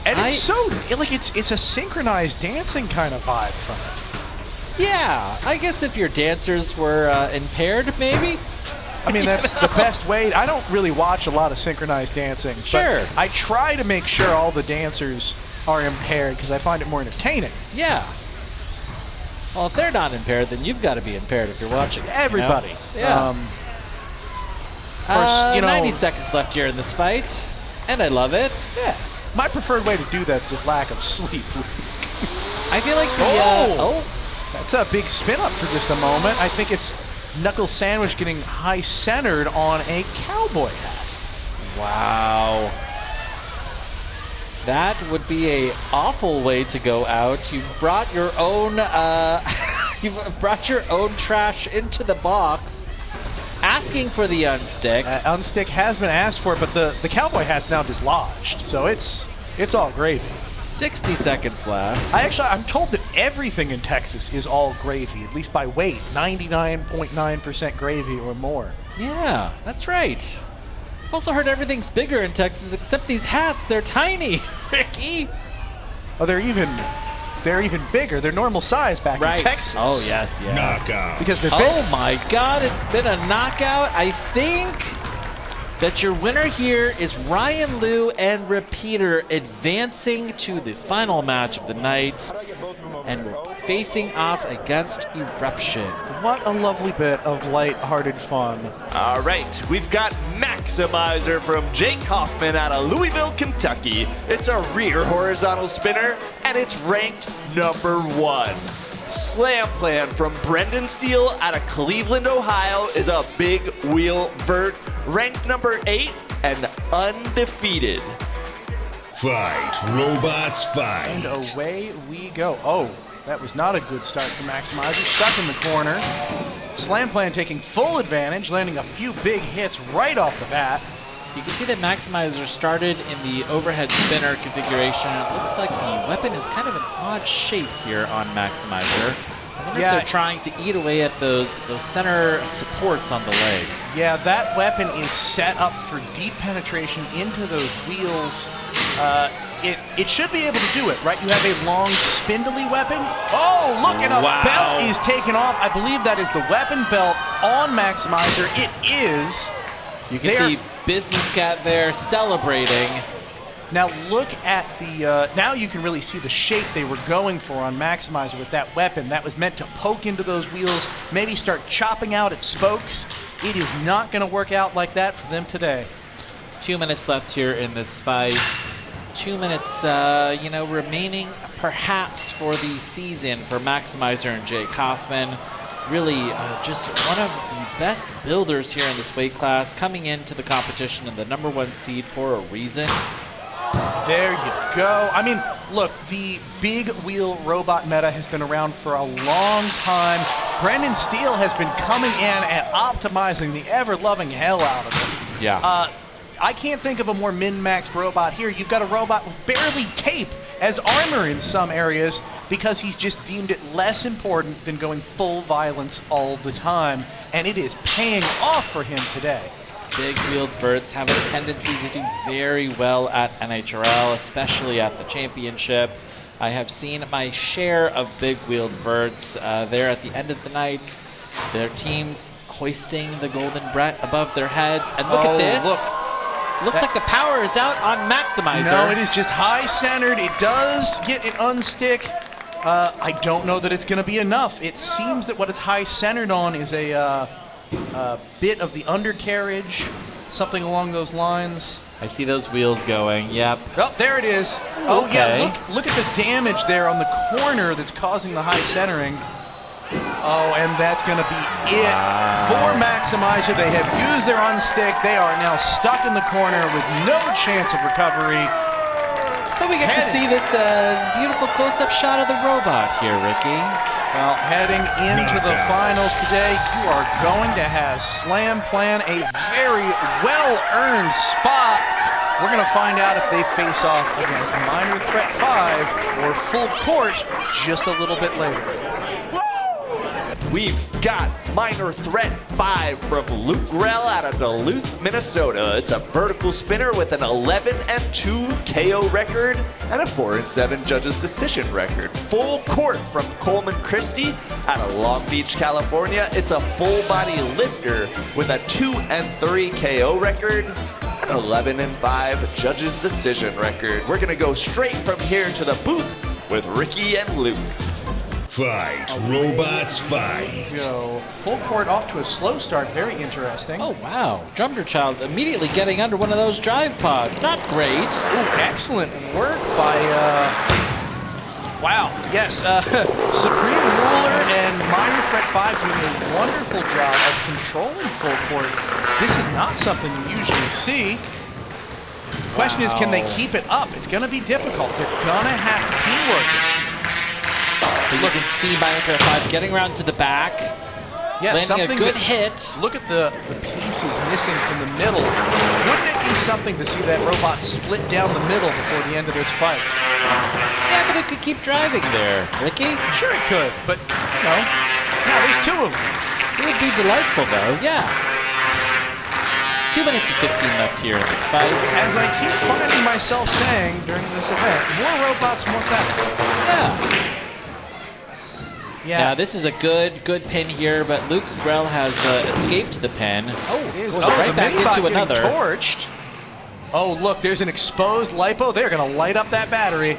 And it's so, like, it's a synchronized dancing kind of vibe from it. Yeah, I guess if your dancers were impaired, maybe. I mean, that's the best way. I don't really watch a lot of synchronized dancing. Sure. But I try to make sure all the dancers are impaired because I find it more entertaining. Yeah. Well, if they're not impaired, then you've got to be impaired if you're watching. Everybody. You know? Yeah. Of course, you know, 90 seconds left here in this fight, and I love it. Yeah. My preferred way to do that is just lack of sleep. I feel like the, that's a big spin up for just a moment. I think it's Knuckle Sandwich getting high centered on a cowboy hat. Wow. That would be a awful way to go out. You've brought your own trash into the box, asking for the unstick. Unstick has been asked for, but the cowboy hat's now dislodged, so it's all gravy. 60 seconds left. I'm told that everything in Texas is all gravy, at least by weight, 99.9% gravy or more. Yeah, that's right. I've also heard everything's bigger in Texas except these hats. They're tiny, Ricky. Oh, they're even bigger. They're normal size back in Texas. Oh, yes, yeah. Knockout. Because they're big. Oh, my God, it's been a knockout. I think that your winner here is Ryan Liu and Repeater advancing to the final match of the night and facing off against Eruption. What a lovely bit of light-hearted fun. All right, we've got Maximizer from Jake Hoffman out of Louisville, Kentucky. It's a rear horizontal spinner, and it's ranked #1. Slam Plan from Brendan Steele out of Cleveland, Ohio is a big wheel vert, ranked #8 and undefeated. Fight, robots, fight. And away we go. Oh, that was not a good start for Maximizer. Stuck in the corner. Slam Plan taking full advantage, landing a few big hits right off the bat. You can see that Maximizer started in the overhead spinner configuration. It looks like the weapon is kind of an odd shape here on Maximizer. I wonder if they're trying to eat away at those center supports on the legs. Yeah, that weapon is set up for deep penetration into those wheels. It should be able to do it, right? You have a long, spindly weapon. Oh, look, and a belt is taken off. I believe that is the weapon belt on Maximizer. It is. You can see Business Cat there celebrating. Now look at the, now you can really see the shape they were going for on Maximizer with that weapon. That was meant to poke into those wheels, maybe start chopping out its spokes. It is not going to work out like that for them today. 2 minutes left here in this fight. 2 minutes, remaining perhaps for the season for Maximizer and Jake Hoffman. Really just one of the best builders here in this weight class, coming into the competition in the #1 seed for a reason. There you go. I mean, look, the big wheel robot meta has been around for a long time. Brendan Steele has been coming in and optimizing the ever-loving hell out of it. Yeah. I can't think of a more min-maxed robot here. You've got a robot with barely tape as armor in some areas because he's just deemed it less important than going full violence all the time. And it is paying off for him today. Big wheeled verts have a tendency to do very well at NHRL, especially at the championship. I have seen my share of big wheeled verts there at the end of the night. Their teams hoisting the golden Brett above their heads. And look at this. Look. Looks like the power is out on Maximizer. No, it is just high-centered. It does get an unstick. I don't know that it's going to be enough. It seems that what it's high-centered on is a bit of the undercarriage, something along those lines. I see those wheels going, yep. Oh, there it is. Oh, Okay. yeah, look at the damage there on the corner that's causing the high centering. Oh, and that's going to be it for Maximizer. They have used their unstick. They are now stuck in the corner with no chance of recovery. But we get to see this beautiful close-up shot of the robot here, Ricky. Well, heading into the finals today, you are going to have Slam Plan, a very well-earned spot. We're going to find out if they face off against Minor Threat 5 or Full Court just a little bit later. we've got Minor Threat 5 from Luke Grell out of Duluth, Minnesota. It's a vertical spinner with an 11-2 KO record and a 4-7 judges decision record. Full Court from Coleman Christie out of Long Beach, California. It's a full body lifter with a 2-3 KO record. 11-5 judges decision record. We're gonna go straight from here to the booth with Ricky and Luke. Fight, robots, fight. Go full court off to a slow start. Very interesting. Oh, wow. Drummer Child immediately getting under one of those drive pods. Not great. Ooh, excellent work by, wow, yes, Supreme Ruler and Minor Threat 5 doing a wonderful job of controlling full court. This is not something you usually see. The question is, can they keep it up? It's going to be difficult. They're going to have to teamwork. But you can see Minor Threat 5 getting around to the back. Yeah, landing a good hit. Look at the pieces missing from the middle. Wouldn't it be something to see that robot split down the middle before the end of this fight? Yeah, but it could keep driving there, Ricky. Sure it could, but, you know, now there's two of them. It would be delightful, though, yeah. 2 minutes and 15 left here in this fight. As I keep finding myself saying during this event, more robots, more better. Yeah. Yeah. Now, this is a good pin here, but Luke Grell has escaped the pin. Oh, going right back into another. Torched. Oh, look, there's an exposed LiPo. They're going to light up that battery.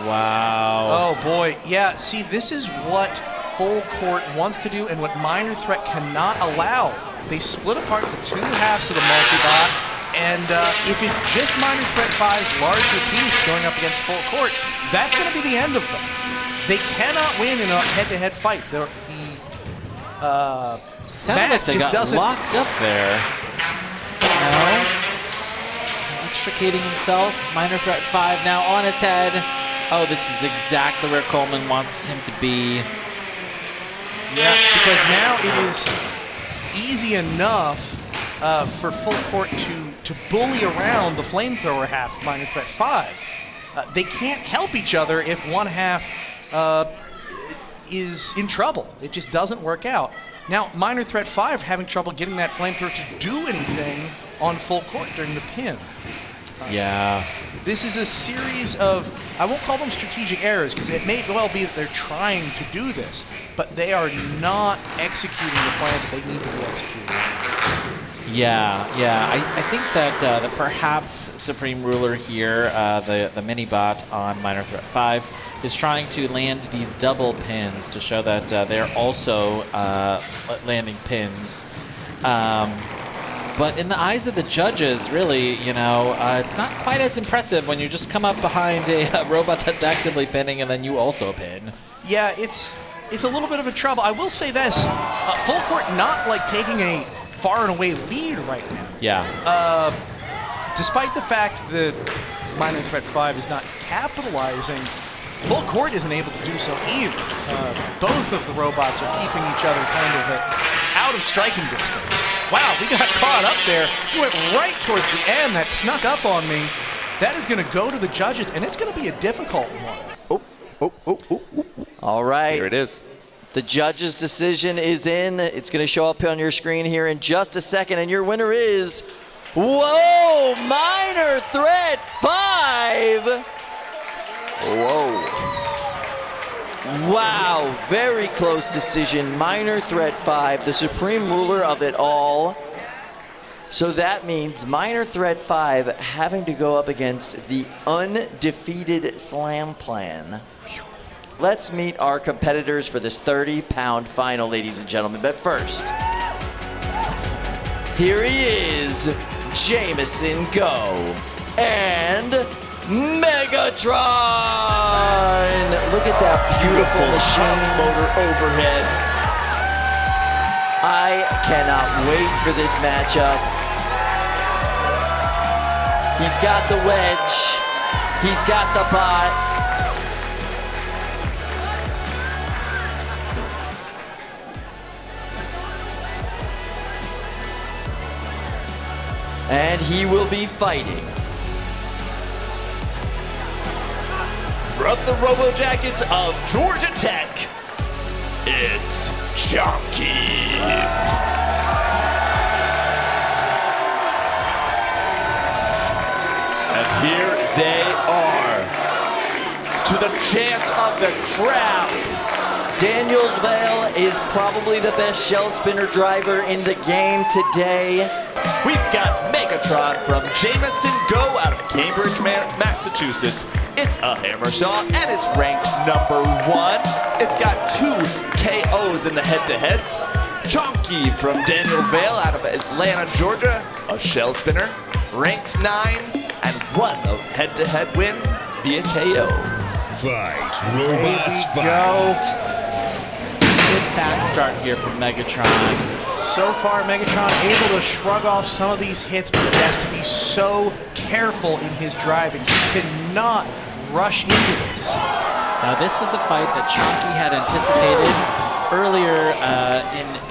Wow. Oh, boy. Yeah, see, this is what full court wants to do and what Minor Threat cannot allow. They split apart the two halves of the multi-bot, and if it's just Minor Threat 5's larger piece going up against full court, that's going to be the end of them. They cannot win in a head-to-head fight. Sounded like they got locked up there. No. Extricating himself. Minor Threat 5 now on his head. Oh, this is exactly where Coleman wants him to be. Yeah, because now it is easy enough for full court to bully around the flamethrower half of Minor Threat 5. They can't help each other if one half is in trouble. It just doesn't work out. Now, Minor Threat 5 having trouble getting that flamethrower to do anything on full court during the pin. Yeah. This is a series of, I won't call them strategic errors, because it may well be that they're trying to do this, but they are not executing the plan that they need to be executing. Yeah. I think that perhaps Supreme Ruler here, the mini-bot on Minor Threat 5, is trying to land these double pins to show that they're also landing pins. But in the eyes of the judges, really, you know, it's not quite as impressive when you just come up behind a robot that's actively pinning and then you also pin. Yeah, it's a little bit of a trouble. I will say this, full court not like taking a far and away lead right now. Yeah. Despite the fact that Minor Threat 5 is not capitalizing, full court isn't able to do so either. Both of the robots are keeping each other kind of out of striking distance. Wow, we got caught up there. We went right towards the end. That snuck up on me. That is going to go to the judges, and it's going to be a difficult one. All right. Here it is. The judge's decision is in. It's going to show up on your screen here in just a second, and your winner is, whoa, Minor Threat 5. Whoa. Wow, very close decision. Minor Threat 5, the supreme ruler of it all. So that means Minor Threat 5 having to go up against the undefeated Slam Plan. Let's meet our competitors for this 30-pound final, ladies and gentlemen. But first, here he is, Jameson Go and MegaTRON! Look at that beautiful machine motor overhead. I cannot wait for this matchup. He's got the wedge. He's got the bot. And he will be fighting from the Robo Jackets of Georgia Tech, it's Chonkiv. And here they are, to the chants of the crowd. Daniel Vale is probably the best shell spinner driver in the game today. We've got MegaTRON from Jameson Go out of Cambridge, Massachusetts. It's a hammer saw and it's ranked #1. It's got 2 KOs in the head-to-heads. Chonkiv from Daniel Vale out of Atlanta, Georgia, a shell spinner, ranked 9, and won a head-to-head win via KO. Fight, robots, Go. fight. Good fast start here from MegaTRON. So far, MegaTRON able to shrug off some of these hits, but he has to be so careful in his driving. He cannot rush into this. Now this was a fight that Chonky had anticipated earlier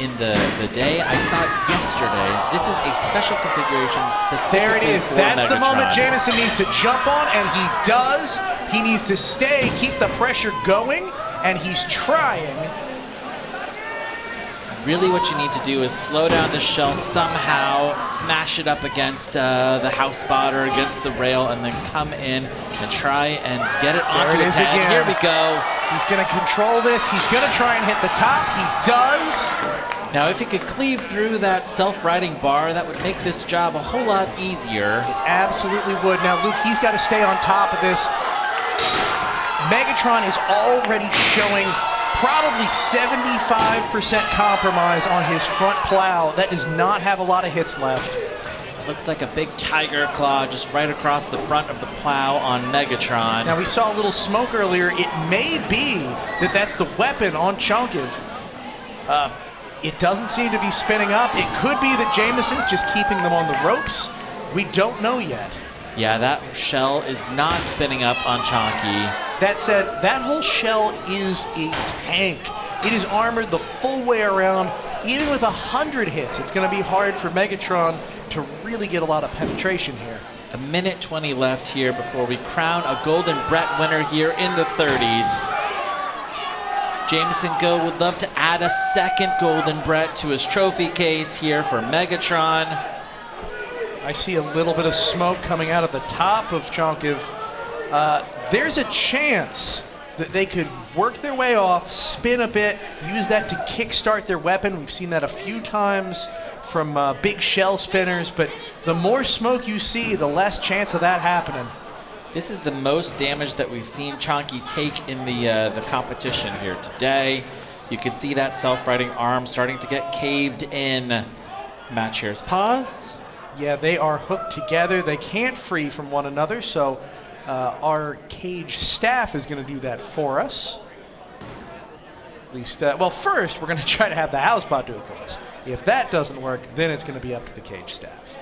in the day. I saw it yesterday. This is a special configuration specifically There it is. for That's the MegaTRON. moment Jameson needs to jump on, and he does. He needs to stay, keep the pressure going, and he's trying. Really what you need to do is slow down the shell somehow, smash it up against the house spot or against the rail, and then come in and try and get it onto its head. Again. Here we go. He's going to control this. He's going to try and hit the top. He does. Now if he could cleave through that self-riding bar, that would make this job a whole lot easier. Absolutely would. Now, Luke, he's got to stay on top of this. MegaTRON is already showing probably 75% compromise on his front plow. That does not have a lot of hits left. Looks like a big tiger claw just right across the front of the plow on MegaTRON. Now, we saw a little smoke earlier. It may be that that's the weapon on Chonkiv. It doesn't seem to be spinning up. It could be that Jameson's just keeping them on the ropes. We don't know yet. Yeah, that shell is not spinning up on Chonky. That said, that whole shell is a tank. It is armored the full way around. Even with 100 hits, it's going to be hard for MegaTRON to really get a lot of penetration here. A minute 20 left here before we crown a Golden Brett winner here in the 30s. Jameson Go would love to add a second Golden Brett to his trophy case here for MegaTRON. I see a little bit of smoke coming out of the top of Chonkiv. There's a chance that they could work their way off, spin a bit, use that to kickstart their weapon. We've seen that a few times from big shell spinners, but the more smoke you see, the less chance of that happening. This is the most damage that we've seen Chonky take in the competition here today. You can see that self-riding arm starting to get caved in. Match here's paused. Yeah, they are hooked together. They can't free from one another, so our cage staff is going to do that for us. At least, well, first we're going to try to have the house bot do it for us. If that doesn't work, then it's going to be up to the cage staff.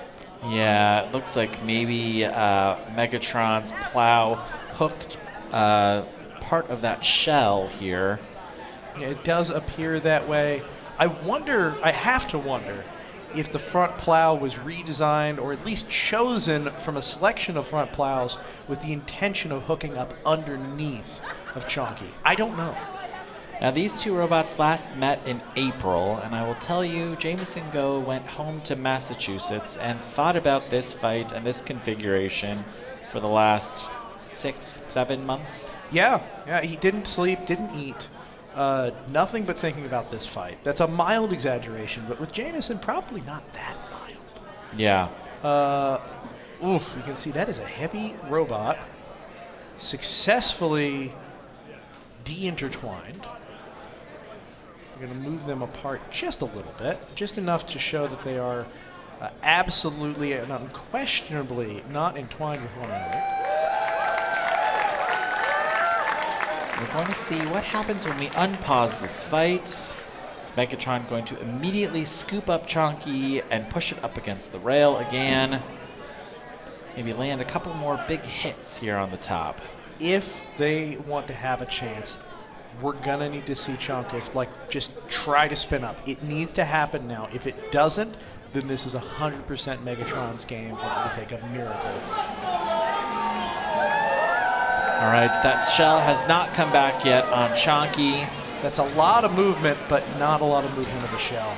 Yeah, it looks like maybe MegaTRON's plow hooked part of that shell here. Yeah, it does appear that way. I have to wonder, if the front plow was redesigned or at least chosen from a selection of front plows with the intention of hooking up underneath of Chonky. I don't know. Now these two robots last met in April, and I will tell you, Jameson Go went home to Massachusetts and thought about this fight and this configuration for the last 6-7 months. Yeah, he didn't sleep, didn't eat. Nothing but thinking about this fight. That's a mild exaggeration, but with Jameson, probably not that mild. Yeah. You can see that is a heavy robot, successfully de-intertwined. We're going to move them apart just a little bit, just enough to show that they are absolutely and unquestionably not entwined with one another. We're going to see what happens when we unpause this fight. Is MegaTRON going to immediately scoop up Chonky and push it up against the rail again? Maybe land a couple more big hits here on the top. If they want to have a chance, we're going to need to see Chonkiv just try to spin up. It needs to happen now. If it doesn't, then this is 100% MegaTRON's game, and it will take a miracle. All right, that shell has not come back yet on Chonky. That's a lot of movement, but not a lot of movement of a shell.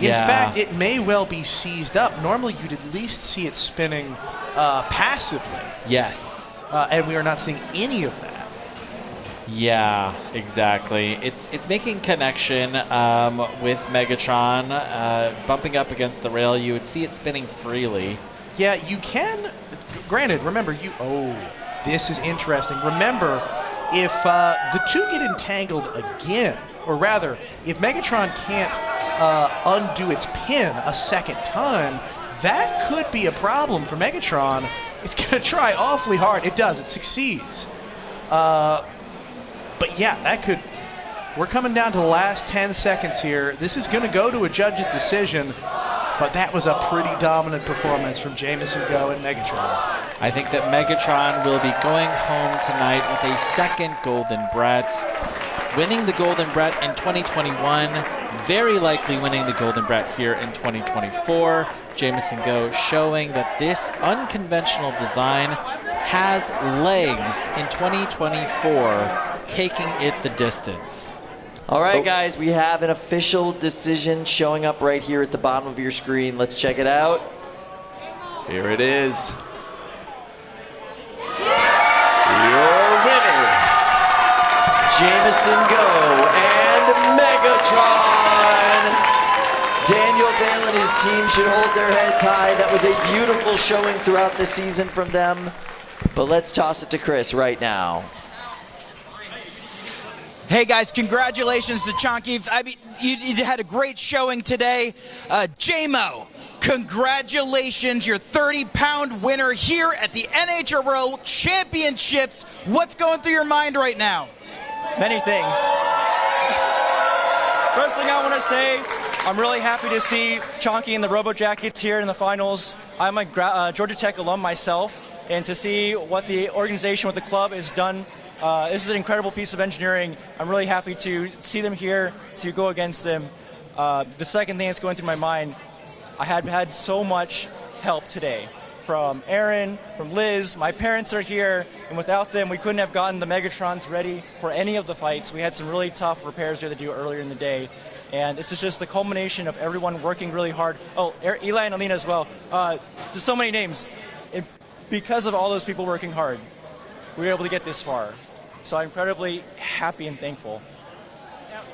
Yeah. In fact, it may well be seized up. Normally, you'd at least see it spinning passively. Yes. And we are not seeing any of that. Yeah, exactly. It's making connection with MegaTRON, bumping up against the rail. You would see it spinning freely. Yeah, you can. Granted, remember, this is interesting. Remember, if the two get entangled again, or rather, if MegaTRON can't undo its pin a second time, that could be a problem for MegaTRON. It's going to try awfully hard. It does. It succeeds. But yeah, that could... We're coming down to the last 10 seconds here. This is going to go to a judge's decision, but that was a pretty dominant performance from Jameson Go and MegaTRON. I think that MegaTRON will be going home tonight with a second Golden Brett, winning the Golden Brett in 2021, very likely winning the Golden Brett here in 2024. Jameson Go showing that this unconventional design has legs in 2024, taking it the distance. All right, guys, we have an official decision showing up right here at the bottom of your screen. Let's check it out. Here it is. Your winner, Jameson Go and MegaTRON. Daniel Bale and his team should hold their heads high. That was a beautiful showing throughout the season from them. But let's toss it to Chris right now. Hey guys, congratulations to Chonkiv. I mean, you had a great showing today. JMO, congratulations, your 30-pound winner here at the NHRL Championships. What's going through your mind right now? Many things. First thing I want to say, I'm really happy to see Chonky and the Robo Jackets here in the finals. I'm a Georgia Tech alum myself, and to see what the organization with the club has done, this is an incredible piece of engineering. I'm really happy to see them here, to go against them. The second thing that's going through my mind, I had so much help today from Aaron, from Liz. My parents are here, and without them, we couldn't have gotten the MegaTRONs ready for any of the fights. We had some really tough repairs we had to do earlier in the day, and this is just the culmination of everyone working really hard. Oh, Eli and Alina as well. There's so many names. Because of all those people working hard, we were able to get this far. So I'm incredibly happy and thankful.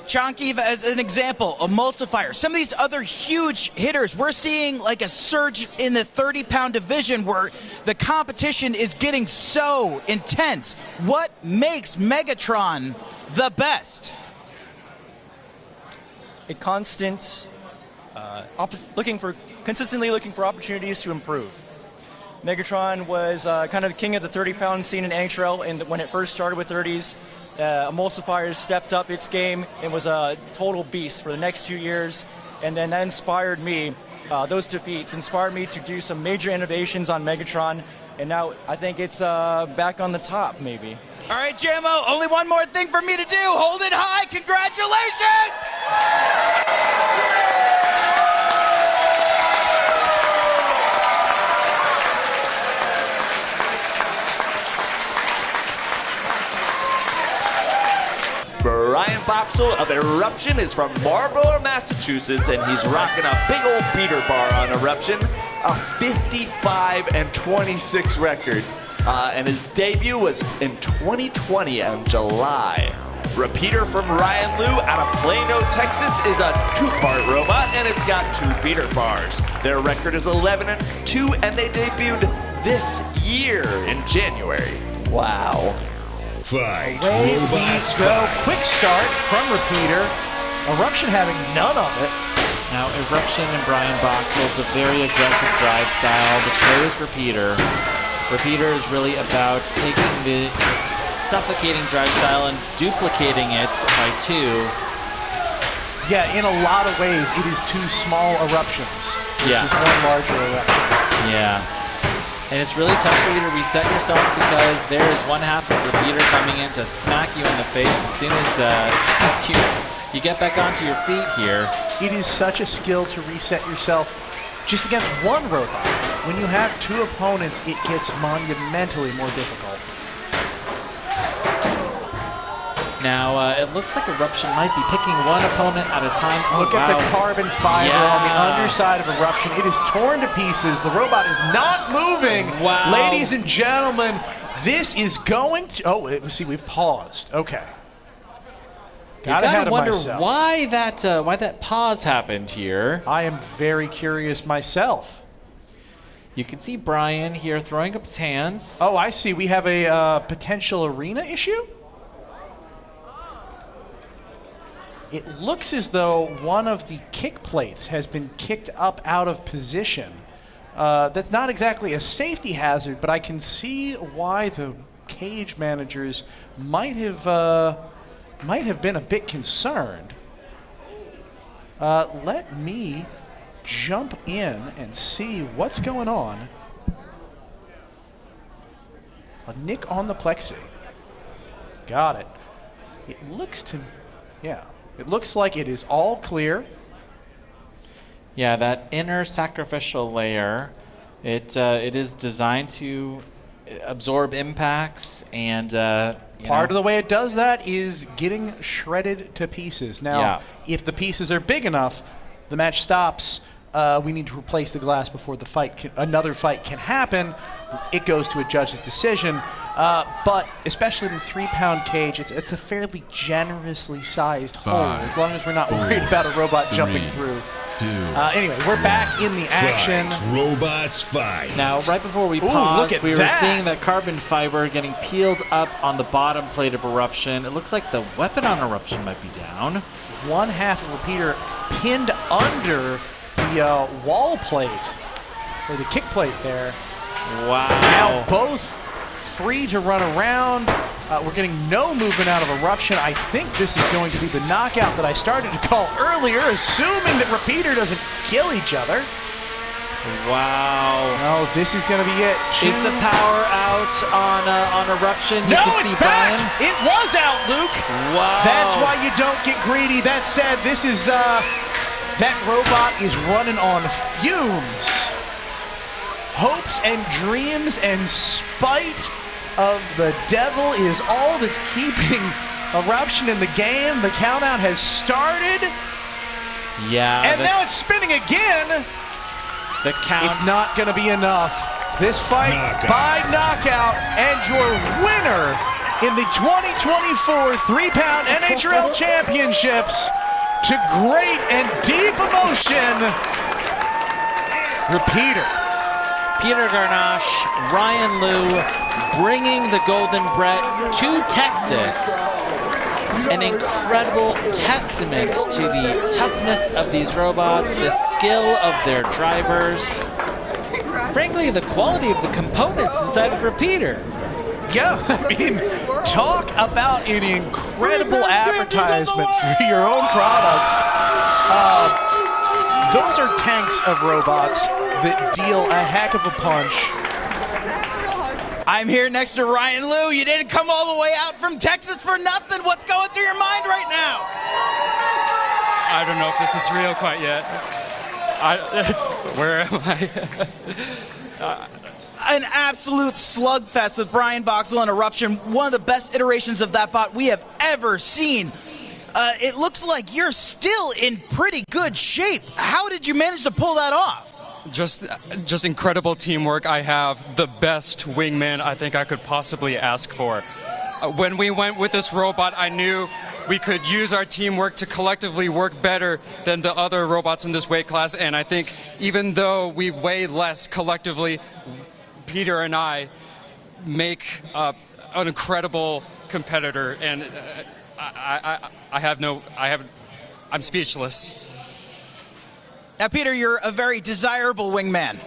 Chonkiv, as an example, Emulsifier, some of these other huge hitters, we're seeing like a surge in the 30-pound division where the competition is getting so intense. What makes MegaTRON the best? A constant, consistently looking for opportunities to improve. MegaTRON was kind of the king of the 30-pound scene in NHRL, and when it first started with 30s, Emulsifier stepped up its game and was a total beast for the next 2 years, and then that inspired me, those defeats inspired me to do some major innovations on MegaTRON, and now I think it's back on the top, maybe. All right, JMO, only one more thing for me to do. Hold it high. Congratulations! Brian Boxel of Eruption is from Marlborough, Massachusetts, and he's rocking a big old beater bar on Eruption, a 55-26 record. And his debut was in 2020 in July. Repeater from Ryan Liu out of Plano, Texas is a two-part robot, and it's got 2 beater bars. Their record is 11-2, and they debuted this year in January. Wow. Fight. Away Robots we go. fight. Quick start from Repeater. Eruption having none of it. Now, Eruption and Brian Boxel, it's a very aggressive drive style, but so is Repeater. Repeater is really about taking the suffocating drive style and duplicating it by 2. Yeah, in a lot of ways, it is 2 small eruptions. This is one larger eruption. Yeah. And it's really tough for you to reset yourself because there's one half of Repeater coming in to smack you in the face as soon as you get back onto your feet here. It is such a skill to reset yourself just against one robot. When you have 2 opponents, it gets monumentally more difficult. Now, it looks like Eruption might be picking one opponent at a time. Oh, Look at the carbon fiber on the Yeah. underside of Eruption. It is torn to pieces. The robot is not moving. Wow. Ladies and gentlemen, this is going to... Oh, let's see, we've paused. Okay. You Got ahead gotta of wonder myself. why that pause happened here. I am very curious myself. You can see Brian here throwing up his hands. Oh, I see. We have a potential arena issue? It looks as though one of the kick plates has been kicked up out of position. That's not exactly a safety hazard, but I can see why the cage managers might have been a bit concerned. Let me jump in and see what's going on. A nick on the plexi. Got it. It looks to, yeah. It looks like it is all clear. Yeah, that inner sacrificial layer, it is designed to absorb impacts and Part of the way it does that is getting shredded to pieces. Now, if the pieces are big enough, the match stops. We need to replace the glass before the fight another fight can happen. It goes to a judge's decision. But especially in the 3-pound cage, it's a fairly generously sized hole, as long as we're not worried about a robot jumping through. Anyway, we're back in the action. Robots fight. Now, right before we look paused, at we were that. seeing that carbon fiber getting peeled up on the bottom plate of Eruption. It looks like the weapon on Eruption might be down. One half of Repeater pinned under the wall plate, or the kick plate there. Wow. Now both free to run around. We're getting no movement out of Eruption. I think this is going to be the knockout that I started to call earlier, assuming that Repeater doesn't kill each other. Wow. No, this is going to be it. Is the power out on Eruption? You No, can it's see back! Brian. It was out, Luke! Wow. That's why you don't get greedy. That said, this is, that robot is running on fumes. Hopes and dreams and spite of the devil is all that's keeping Eruption in the game. The countdown has started. Yeah. And now it's spinning again. The count. It's not going to be enough. This fight by knockout, and your winner in the 2024 3-pound NHRL Championships, to great and deep emotion, Repeater. Peter Garnache, Ryan Liu, bringing the Golden Brett to Texas. An incredible testament to the toughness of these robots, the skill of their drivers, frankly, the quality of the components inside of Repeater. Yeah, I mean, talk about an incredible advertisement for your own products. Those are tanks of robots that deal a heck of a punch. I'm here next to Ryan Liu. You didn't come all the way out from Texas for nothing. What's going through your mind right now? I don't know if this is real quite yet. Where am I? An absolute slugfest with Brian Boxall and Eruption. One of the best iterations of that bot we have ever seen. It looks like you're still in pretty good shape. How did you manage to pull that off? Just incredible teamwork. I have the best wingman I think I could possibly ask for. When we went with this robot, I knew we could use our teamwork to collectively work better than the other robots in this weight class, and I think even though we weigh less collectively, Peter and I make an incredible competitor, and I'm speechless. Now, Peter, you're a very desirable wingman.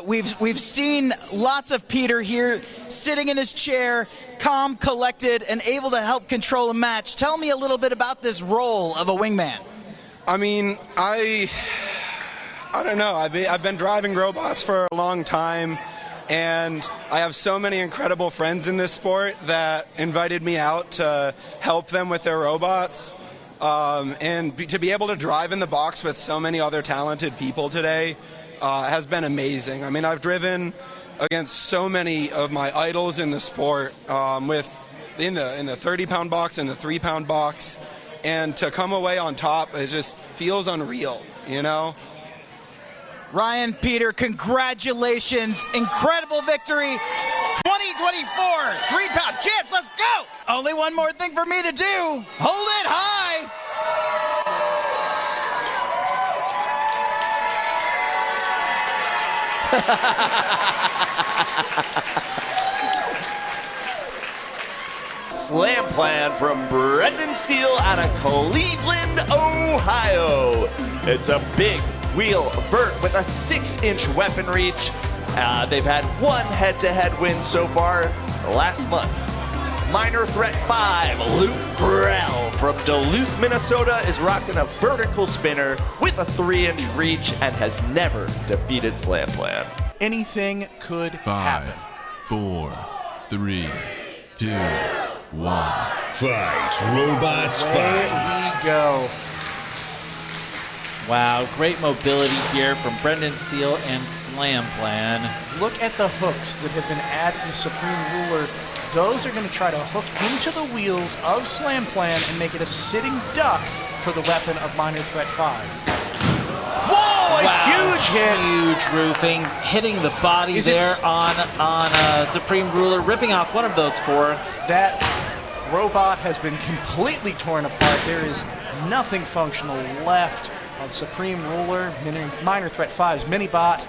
We've seen lots of Peter here sitting in his chair, calm, collected, and able to help control a match. Tell me a little bit about this role of a wingman. I mean, I don't know. I've been driving robots for a long time, and I have so many incredible friends in this sport that invited me out to help them with their robots. To be able to drive in the box with so many other talented people today has been amazing. I mean, I've driven against so many of my idols in the sport with in the 30-pound box and the 3-pound box, and to come away on top, it just feels unreal, you know? Ryan, Peter, congratulations. Incredible victory. 2024 3-pound champs, let's go. Only one more thing for me to do. Hold it high. Slam plan from Brendan Steele out of Cleveland, Ohio. It's a big wheel vert with a 6-inch weapon reach. They've had one head-to-head win so far last month. Minor Threat 5, Luke Grell from Duluth, Minnesota is rocking a vertical spinner with a 3-inch reach and has never defeated Slam Plan. Anything could happen. 4, 3, 2, 1. Fight, robots, fight. There we go. Wow, great mobility here from Brendan Steele and Slam Plan. Look at the hooks that have been added to Supreme Ruler. Those are going to try to hook into the wheels of Slam Plan and make it a sitting duck for the weapon of Minor Threat 5. Whoa, a huge hit! Huge roofing, hitting the body there on Supreme Ruler, ripping off one of those forks. That robot has been completely torn apart. There is nothing functional left on Supreme Ruler, Minor Threat 5's mini-bot.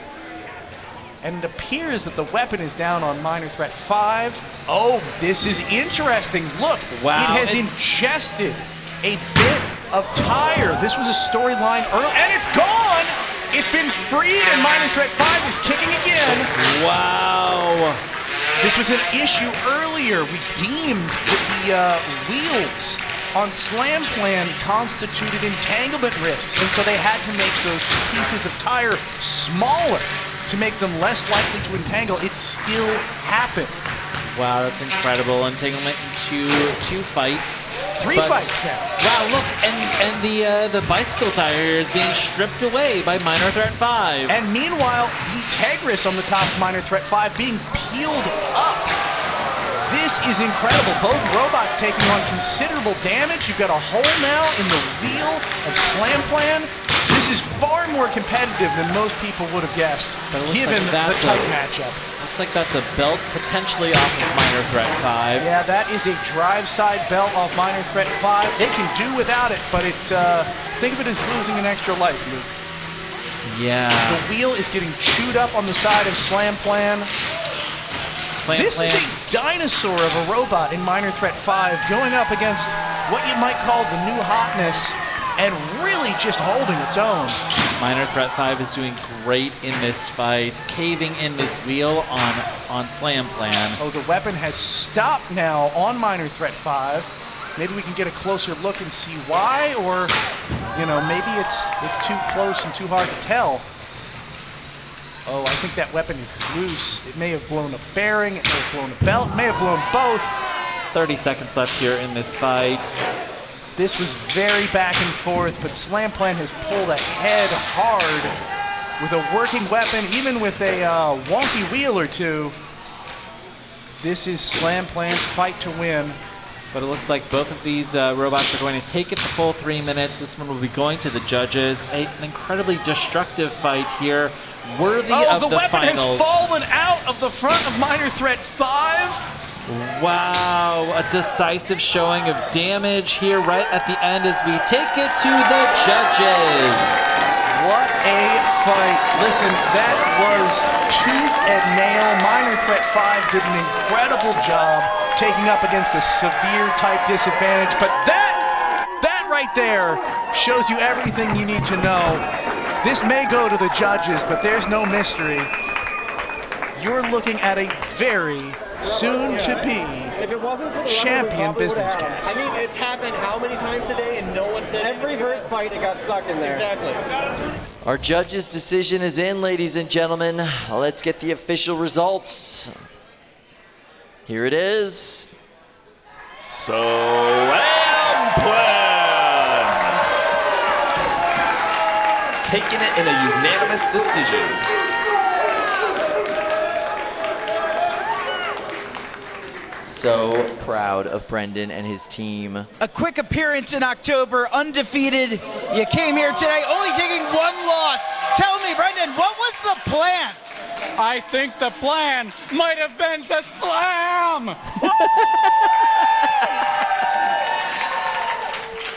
And it appears that the weapon is down on Minor Threat 5. Oh, this is interesting. Look, wow, it has ingested a bit of tire. This was a storyline early, and it's gone! It's been freed, and Minor Threat 5 is kicking again. Wow. This was an issue earlier. We deemed that the wheels on Slam Plan constituted entanglement risks, and so they had to make those pieces of tire smaller to make them less likely to entangle. It still happened. Wow, that's incredible. Entanglement to two fights. Three fights now. Wow, look, and the bicycle tire is being stripped away by Minor Threat 5. And meanwhile, the Tegris on the top of Minor Threat 5 being peeled up. This is incredible. Both robots taking on considerable damage. You've got a hole now in the wheel of Slam Plan. This is far more competitive than most people would have guessed, given the tight matchup. Looks like that's a belt potentially off of Minor Threat 5. Yeah, that is a drive side belt off Minor Threat 5. They can do without it, but it's think of it as losing an extra life, Luke. Yeah. The wheel is getting chewed up on the side of Slam Plan. This is a dinosaur of a robot in Minor Threat 5 going up against what you might call the new hotness and really just holding its own. Minor Threat 5 is doing great in this fight, caving in this wheel on Slam Plan. Oh, the weapon has stopped now on Minor Threat 5. Maybe we can get a closer look and see why, or, you know, maybe it's too close and too hard to tell. Oh, I think that weapon is loose. It may have blown a bearing, it may have blown a belt, it may have blown both. 30 seconds left here in this fight. This was very back and forth, but Slam Plan has pulled ahead hard with a working weapon, even with a wonky wheel or two. This is Slam Plan's fight to win. But it looks like both of these robots are going to take it the full 3 minutes. This one will be going to the judges. An incredibly destructive fight here, worthy of the weapon finals. Has fallen out of the front of Minor Threat 5. Wow, a decisive showing of damage here right at the end as we take it to the judges. What a fight. Listen, that was tooth and nail. Minor Threat 5 did an incredible job taking up against a severe type disadvantage, but that right there shows you everything you need to know. This may go to the judges, but there's no mystery. You're looking at a very soon-to-be champion business game. I mean, it's happened how many times today, and no one said every vert fight it got stuck in there. Exactly. Our judges' decision is in, ladies and gentlemen. Let's get the official results. Here it is. Slam Plan! Taking it in a unanimous decision. so proud of Brendan and his team. A quick appearance in October, undefeated. You came here today only taking one loss. Tell me, Brendan, what was the plan? I think the plan might have been to slam!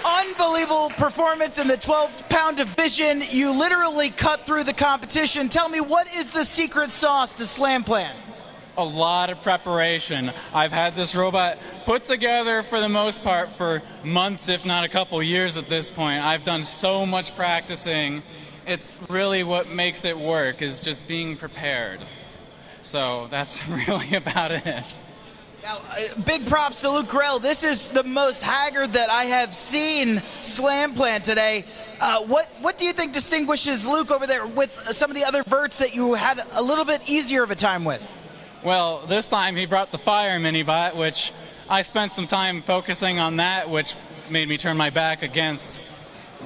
Unbelievable performance in the 12-pound division. You literally cut through the competition. Tell me, what is the secret sauce to Slam Plan? A lot of preparation. I've had this robot put together for the most part for months, if not a couple years at this point. I've done so much practicing. It's really what makes it work, is just being prepared. So that's really about it. Now, big props to Luke Grell. This is the most haggard that I have seen Slam Plan today. What do you think distinguishes Luke over there with some of the other verts that you had a little bit easier of a time with? Well, this time he brought the fire mini-bot, which I spent some time focusing on that, which made me turn my back against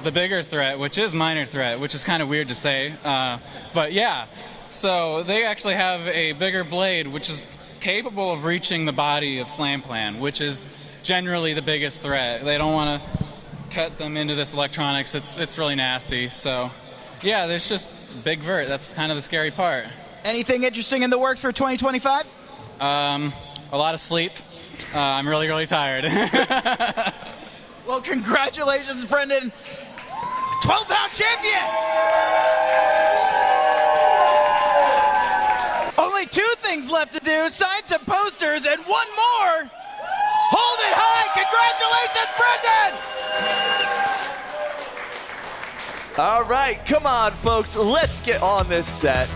the bigger threat, which is minor threat, which is kind of weird to say. But yeah, so they actually have a bigger blade, which is capable of reaching the body of Slam Plan, which is generally the biggest threat. They don't want to cut them into this electronics. It's really nasty. So yeah, there's just big vert. That's kind of the scary part. Anything interesting in the works for 2025? A lot of sleep. I'm really, really tired. Well, congratulations, Brendan. 12-pound champion! Only 2 things left to do, sign some posters, and one more. Hold it high. Congratulations, Brendan! All right, come on, folks. Let's get on this set.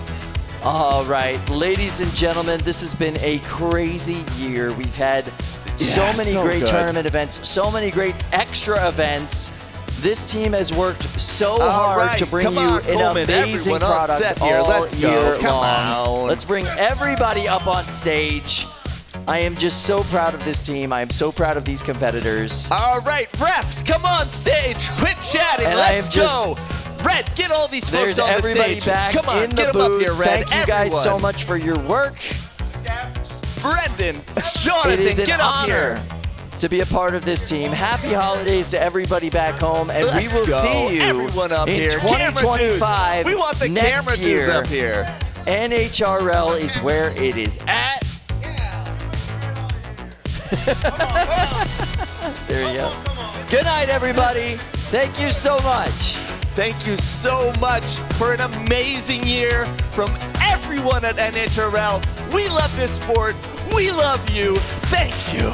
All right, ladies and gentlemen, this has been a crazy year. We've had so many great tournament events, so many great extra events. This team has worked so hard to bring you an amazing product all year long. Let's bring everybody up on stage. I am just so proud of this team. I am so proud of these competitors. All right, refs, come on stage. Quit chatting. And Let's go. Red, get all these folks on the stage. Back come on, in get the them booth. up here, Red. Thank you guys so much for your work. Brendan, Jonathan, it is an get up honor here. To be a part of this team. Happy holidays to everybody back home, and we will see you Everyone up in here. 2025. We want the next camera year. dudes up here. NHRL is where it is at. There you go. Good night, everybody. Thank you so much. Thank you so much for an amazing year from everyone at NHRL. We love this sport. We love you. Thank you.